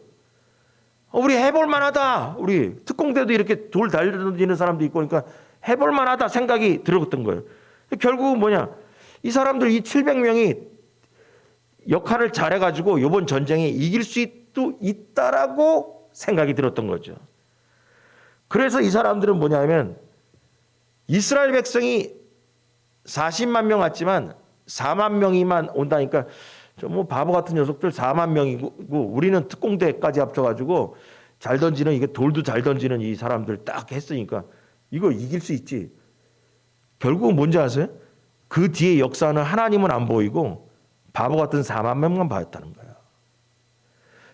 우리 해볼 만하다. 우리 특공대도 이렇게 돌 달리는 사람도 있고 그러니까 해볼 만하다 생각이 들었던 거예요. 결국은 뭐냐? 이 사람들 이 700명이 역할을 잘해가지고 이번 전쟁에 이길 수도 있다라고 생각이 들었던 거죠. 그래서 이 사람들은 뭐냐면 이스라엘 백성이 40만 명 왔지만 4만 명이만 온다니까 좀 뭐 바보 같은 녀석들 4만 명이고 우리는 특공대까지 합쳐가지고 잘 던지는 이게 돌도 잘 던지는 이 사람들 딱 했으니까 이거 이길 수 있지. 결국은 뭔지 아세요? 그 뒤에 역사는 하나님은 안 보이고 바보 같은 4만 명만 보였다는 거예요.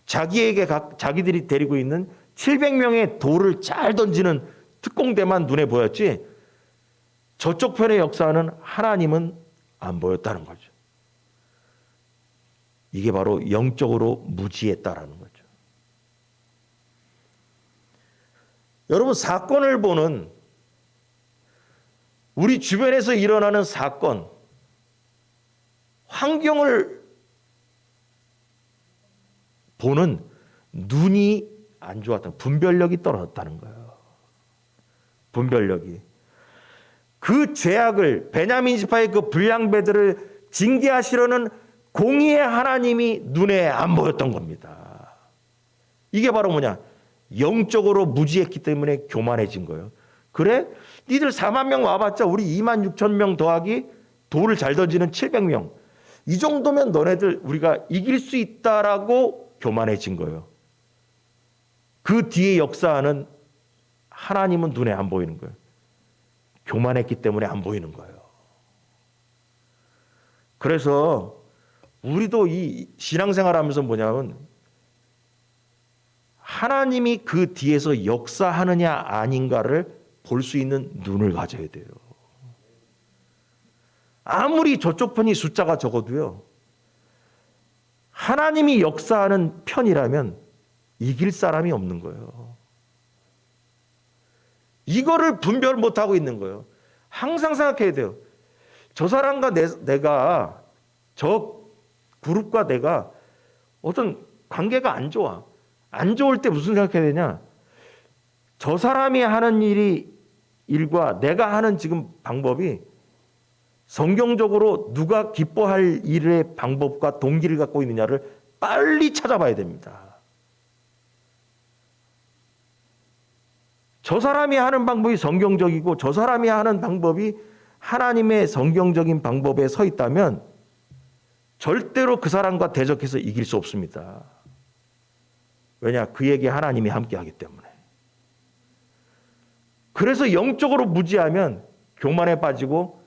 자기들이 데리고 있는 700명의 돌을 잘 던지는 특공대만 눈에 보였지 저쪽 편의 역사는 하나님은 안 보였다는 거죠. 이게 바로 영적으로 무지했다라는 거죠. 여러분 사건을 보는 우리 주변에서 일어나는 사건, 환경을 보는 눈이 안 좋았다. 분별력이 떨어졌다는 거예요. 분별력이. 그 죄악을 베냐민 지파의 그 불량배들을 징계하시려는 공의의 하나님이 눈에 안 보였던 겁니다. 이게 바로 뭐냐? 영적으로 무지했기 때문에 교만해진 거예요. 그래? 니들 4만 명 와봤자 우리 2만 6천 명 더하기 돌을 잘 던지는 700명. 이 정도면 너네들 우리가 이길 수 있다라고 교만해진 거예요. 그 뒤에 역사하는 하나님은 눈에 안 보이는 거예요. 교만했기 때문에 안 보이는 거예요. 그래서 우리도 이 신앙생활 하면서 뭐냐면 하나님이 그 뒤에서 역사하느냐 아닌가를 볼 수 있는 눈을 가져야 돼요. 아무리 저쪽 편이 숫자가 적어도요. 하나님이 역사하는 편이라면 이길 사람이 없는 거예요. 이거를 분별 못하고 있는 거예요. 항상 생각해야 돼요. 저 사람과 내가 저 그룹과 내가 어떤 관계가 안 좋아. 안 좋을 때 무슨 생각해야 되냐? 저 사람이 하는 일과 내가 하는 지금 방법이 성경적으로 누가 기뻐할 일의 방법과 동기를 갖고 있느냐를 빨리 찾아봐야 됩니다. 저 사람이 하는 방법이 성경적이고 저 사람이 하는 방법이 하나님의 성경적인 방법에 서 있다면 절대로 그 사람과 대적해서 이길 수 없습니다. 왜냐? 그에게 하나님이 함께하기 때문에. 그래서 영적으로 무지하면 교만에 빠지고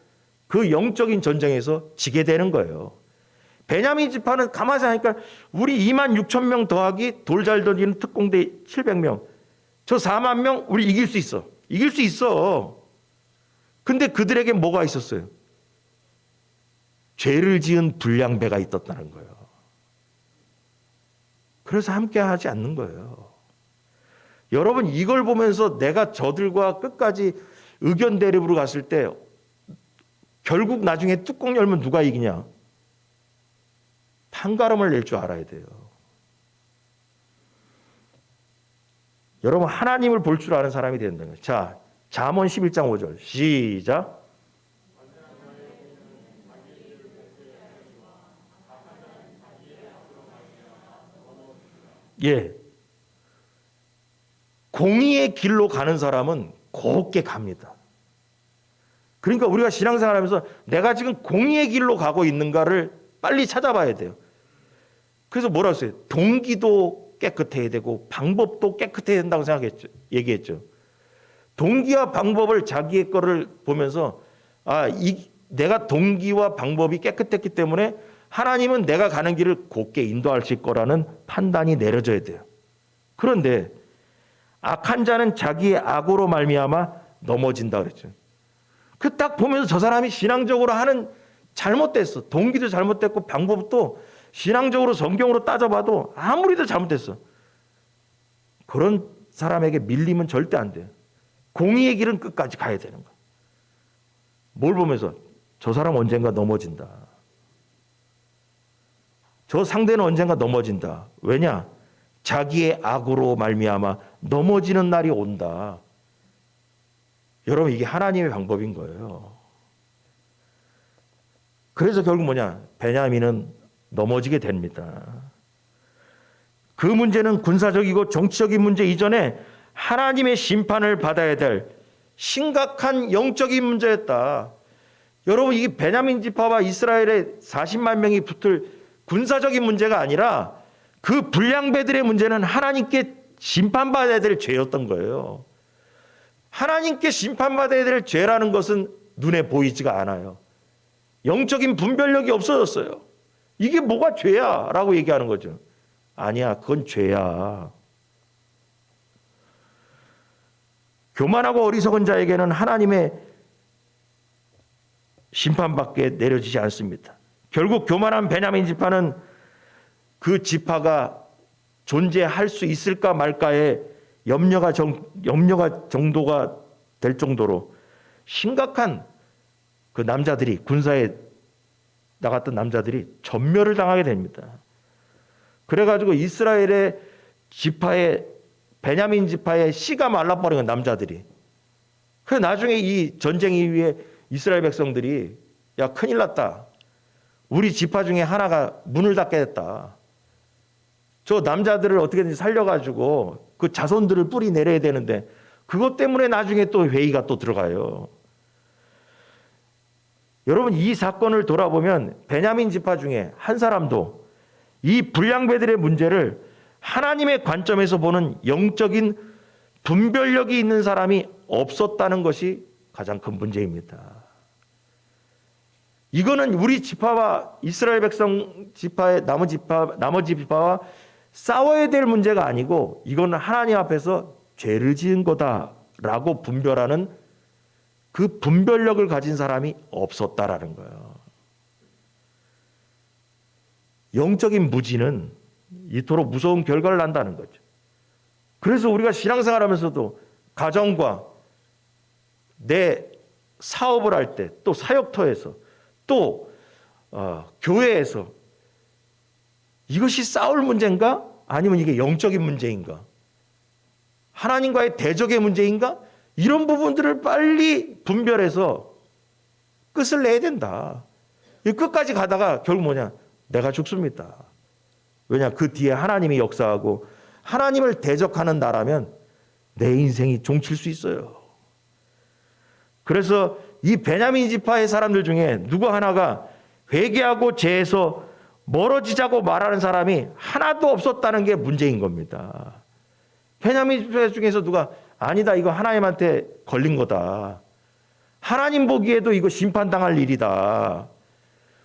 그 영적인 전쟁에서 지게 되는 거예요. 베냐민 지파는 가만히 생각하니까 우리 26,000명 더하기 돌 잘 던지는 특공대 700명, 저 4만 명 우리 이길 수 있어. 이길 수 있어. 근데 그들에게 뭐가 있었어요? 죄를 지은 불량배가 있었다는 거예요. 그래서 함께 하지 않는 거예요. 여러분, 이걸 보면서 내가 저들과 끝까지 의견 대립으로 갔을 때 결국 나중에 뚜껑 열면 누가 이기냐? 판가름을 낼 줄 알아야 돼요. 여러분, 하나님을 볼 줄 아는 사람이 된다는 거예요. 자, 잠언 11장 5절 시작. 예, 공의의 길로 가는 사람은 곱게 갑니다. 그러니까 우리가 신앙생활하면서 내가 지금 공의의 길로 가고 있는가를 빨리 찾아봐야 돼요. 그래서 뭐라고 했어요? 동기도 깨끗해야 되고 방법도 깨끗해야 된다고 얘기했죠. 동기와 방법을 자기의 거를 보면서 내가 동기와 방법이 깨끗했기 때문에 하나님은 내가 가는 길을 곱게 인도하실 거라는 판단이 내려져야 돼요. 그런데 악한 자는 자기의 악으로 말미암아 넘어진다 그랬죠. 그 딱 보면서 저 사람이 신앙적으로 하는 잘못됐어. 동기도 잘못됐고 방법도 신앙적으로 성경으로 따져봐도 아무리도 잘못됐어. 그런 사람에게 밀리면 절대 안 돼요. 공의의 길은 끝까지 가야 되는 거야. 뭘 보면서? 저 사람 언젠가 넘어진다. 저 상대는 언젠가 넘어진다. 왜냐? 자기의 악으로 말미암아 넘어지는 날이 온다. 여러분, 이게 하나님의 방법인 거예요. 그래서 결국 뭐냐? 베냐민은 넘어지게 됩니다. 그 문제는 군사적이고 정치적인 문제 이전에 하나님의 심판을 받아야 될 심각한 영적인 문제였다. 여러분, 이게 베냐민 지파와 이스라엘의 40만 명이 붙을 군사적인 문제가 아니라 그 불량배들의 문제는 하나님께 심판받아야 될 죄였던 거예요. 하나님께 심판받아야 될 죄라는 것은 눈에 보이지가 않아요. 영적인 분별력이 없어졌어요. 이게 뭐가 죄야? 라고 얘기하는 거죠. 아니야, 그건 죄야. 교만하고 어리석은 자에게는 하나님의 심판밖에 내려지지 않습니다. 결국 교만한 베냐민 지파는 그 지파가 존재할 수 있을까 말까의 염려가 정도가 될 정도로 심각한 그 남자들이, 군사에 나갔던 남자들이 전멸을 당하게 됩니다. 그래가지고 이스라엘의 지파의, 베냐민 지파의 씨가 말라버린 남자들이. 그래서 나중에 이 전쟁 이후에 이스라엘 백성들이 야, 큰일 났다. 우리 지파 중에 하나가 문을 닫게 됐다. 저 남자들을 어떻게든지 살려가지고 그 자손들을 뿌리 내려야 되는데 그것 때문에 나중에 또 회의가 또 들어가요. 여러분, 이 사건을 돌아보면 베냐민 지파 중에 한 사람도 이 불량배들의 문제를 하나님의 관점에서 보는 영적인 분별력이 있는 사람이 없었다는 것이 가장 큰 문제입니다. 이거는 우리 지파와 이스라엘 백성 지파의 나머지 지파와 싸워야 될 문제가 아니고 이거는 하나님 앞에서 죄를 지은 거다라고 분별하는 그 분별력을 가진 사람이 없었다라는 거예요. 영적인 무지는 이토록 무서운 결과를 난다는 거죠. 그래서 우리가 신앙생활하면서도 가정과 내 사업을 할 때, 또 사역터에서, 또 교회에서 이것이 싸울 문제인가? 아니면 이게 영적인 문제인가? 하나님과의 대적의 문제인가? 이런 부분들을 빨리 분별해서 끝을 내야 된다. 이 끝까지 가다가 결국 뭐냐? 내가 죽습니다. 왜냐? 그 뒤에 하나님이 역사하고 하나님을 대적하는 나라면 내 인생이 종칠 수 있어요. 그래서 이 베냐민 지파의 사람들 중에 누구 하나가 회개하고 죄에서 멀어지자고 말하는 사람이 하나도 없었다는 게 문제인 겁니다. 베냐민 지파 중에서 누가 아니다, 이거 하나님한테 걸린 거다. 하나님 보기에도 이거 심판당할 일이다.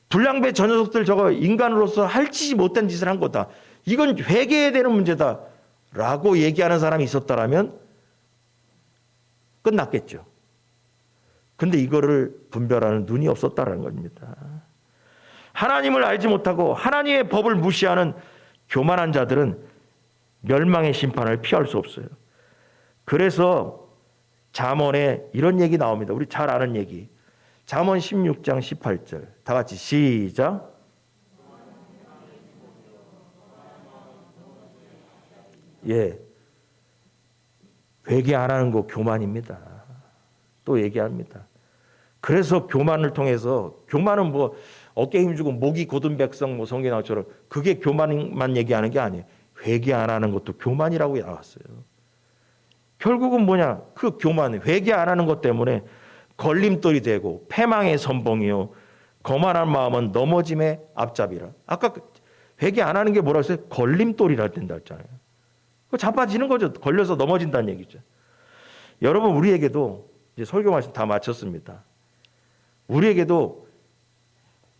불량배 저 녀석들 저거 인간으로서 할지 못한 짓을 한 거다. 이건 회개해야 되는 문제다. 라고 얘기하는 사람이 있었다라면 끝났겠죠. 근데 이거를 분별하는 눈이 없었다라는 겁니다. 하나님을 알지 못하고 하나님의 법을 무시하는 교만한 자들은 멸망의 심판을 피할 수 없어요. 그래서 잠언에 이런 얘기 나옵니다. 우리 잘 아는 얘기. 잠언 16장 18절. 다 같이 시작. 예. 회개 안 하는 거 교만입니다. 또 얘기합니다. 그래서 교만을 통해서, 교만은 뭐 어깨 힘주고 목이 곧은 백성 뭐 성경에 나처럼 그게 교만만 얘기하는 게 아니에요. 회개 안 하는 것도 교만이라고 나왔어요. 결국은 뭐냐? 그 교만, 회개 안 하는 것 때문에 걸림돌이 되고 패망의 선봉이요 거만한 마음은 넘어짐의 앞잡이라. 아까 회개 안 하는 게 뭐라 했어요? 걸림돌이라 된다 했잖아요. 자빠지는 거죠. 걸려서 넘어진다는 얘기죠. 여러분, 우리에게도 이제 설교 말씀 다 마쳤습니다. 우리에게도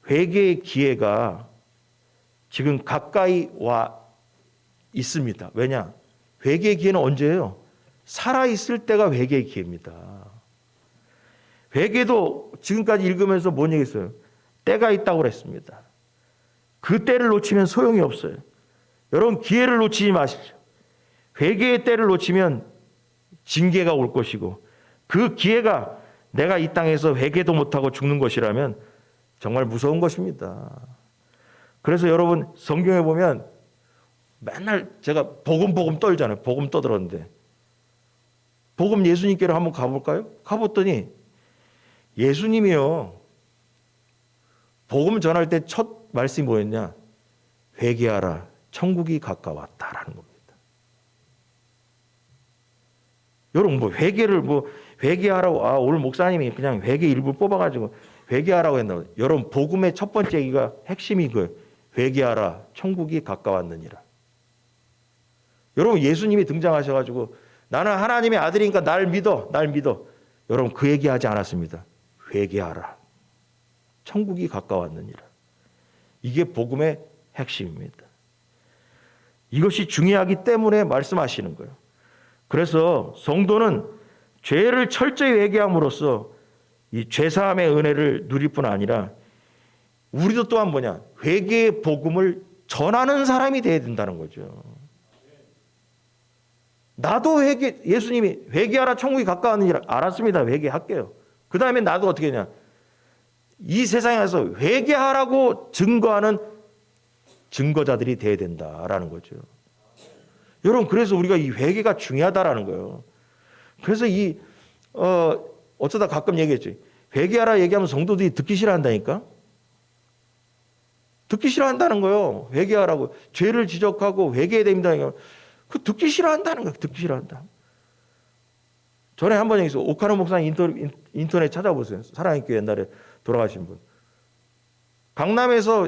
회개의 기회가 지금 가까이 와 있습니다. 왜냐? 회개의 기회는 언제예요? 살아있을 때가 회개의 기회입니다. 회개도 지금까지 읽으면서 뭔 얘기했어요? 때가 있다고 그랬습니다. 그 때를 놓치면 소용이 없어요. 여러분, 기회를 놓치지 마십시오. 회개의 때를 놓치면 징계가 올 것이고 그 기회가 내가 이 땅에서 회개도 못하고 죽는 것이라면 정말 무서운 것입니다. 그래서 여러분, 성경에 보면 맨날 제가 복음 떨잖아요. 복음 떠들었는데 복음 예수님께로 한번 가볼까요? 가봤더니 예수님이요, 복음 전할 때 첫 말씀이 뭐였냐? 회개하라, 천국이 가까웠다라는 겁니다. 여러분, 뭐 회개를 회개하라고, 오늘 목사님이 그냥 회개 일부 뽑아가지고 회개하라고 했나? 여러분, 복음의 첫 번째 얘기가 핵심이 회개하라, 천국이 가까웠느니라. 여러분, 예수님이 등장하셔가지고 나는 하나님의 아들이니까 날 믿어. 여러분, 그 얘기하지 않았습니다. 회개하라, 천국이 가까웠느니라. 이게 복음의 핵심입니다. 이것이 중요하기 때문에 말씀하시는 거예요. 그래서 성도는 죄를 철저히 회개함으로써 이 죄사함의 은혜를 누릴 뿐 아니라 우리도 또한 뭐냐? 회개의 복음을 전하는 사람이 되어야 된다는 거죠. 나도 예수님이 회개하라 천국이 가까웠는 줄 알았습니다. 회개할게요. 그 다음에 나도 어떻게 하냐? 이 세상에서 회개하라고 증거하는 증거자들이 돼야 된다라는 거죠. 여러분, 그래서 우리가 이 회개가 중요하다라는 거예요. 그래서 어쩌다 가끔 얘기했지. 회개하라 얘기하면 성도들이 듣기 싫어한다니까? 듣기 싫어한다는 거예요. 회개하라고. 죄를 지적하고 회개해야 됩니다. 그 듣기 싫어한다는 거예요. 듣기 싫어한다. 전에 한 번 얘기했어. 오카노 목사님 인터넷 찾아보세요. 사랑의 교회 옛날에 돌아가신 분. 강남에서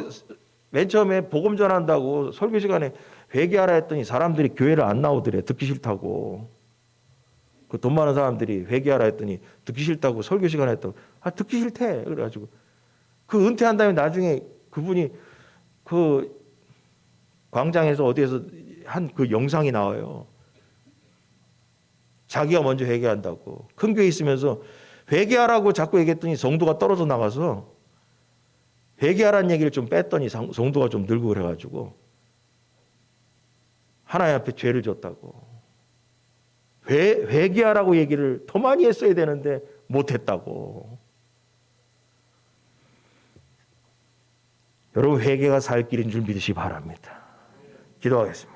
맨 처음에 복음 전한다고 설교 시간에 회개하라 했더니 사람들이 교회를 안 나오더래. 듣기 싫다고. 그 돈 많은 사람들이 회개하라 했더니 듣기 싫다고 설교 시간에 했다고. 듣기 싫대. 그래가지고 그 은퇴한 다음에 나중에 그분이 그 광장에서 어디에서 한 그 영상이 나와요. 자기가 먼저 회개한다고. 큰 교회 있으면서 회개하라고 자꾸 얘기했더니 성도가 떨어져 나가서 회개하라는 얘기를 좀 뺐더니 성도가 좀 늘고 그래가지고 하나님 앞에 죄를 졌다고. 회개하라고 얘기를 더 많이 했어야 되는데 못했다고. 여러분, 회개가 살 길인 줄 믿으시기 바랍니다. 기도하겠습니다.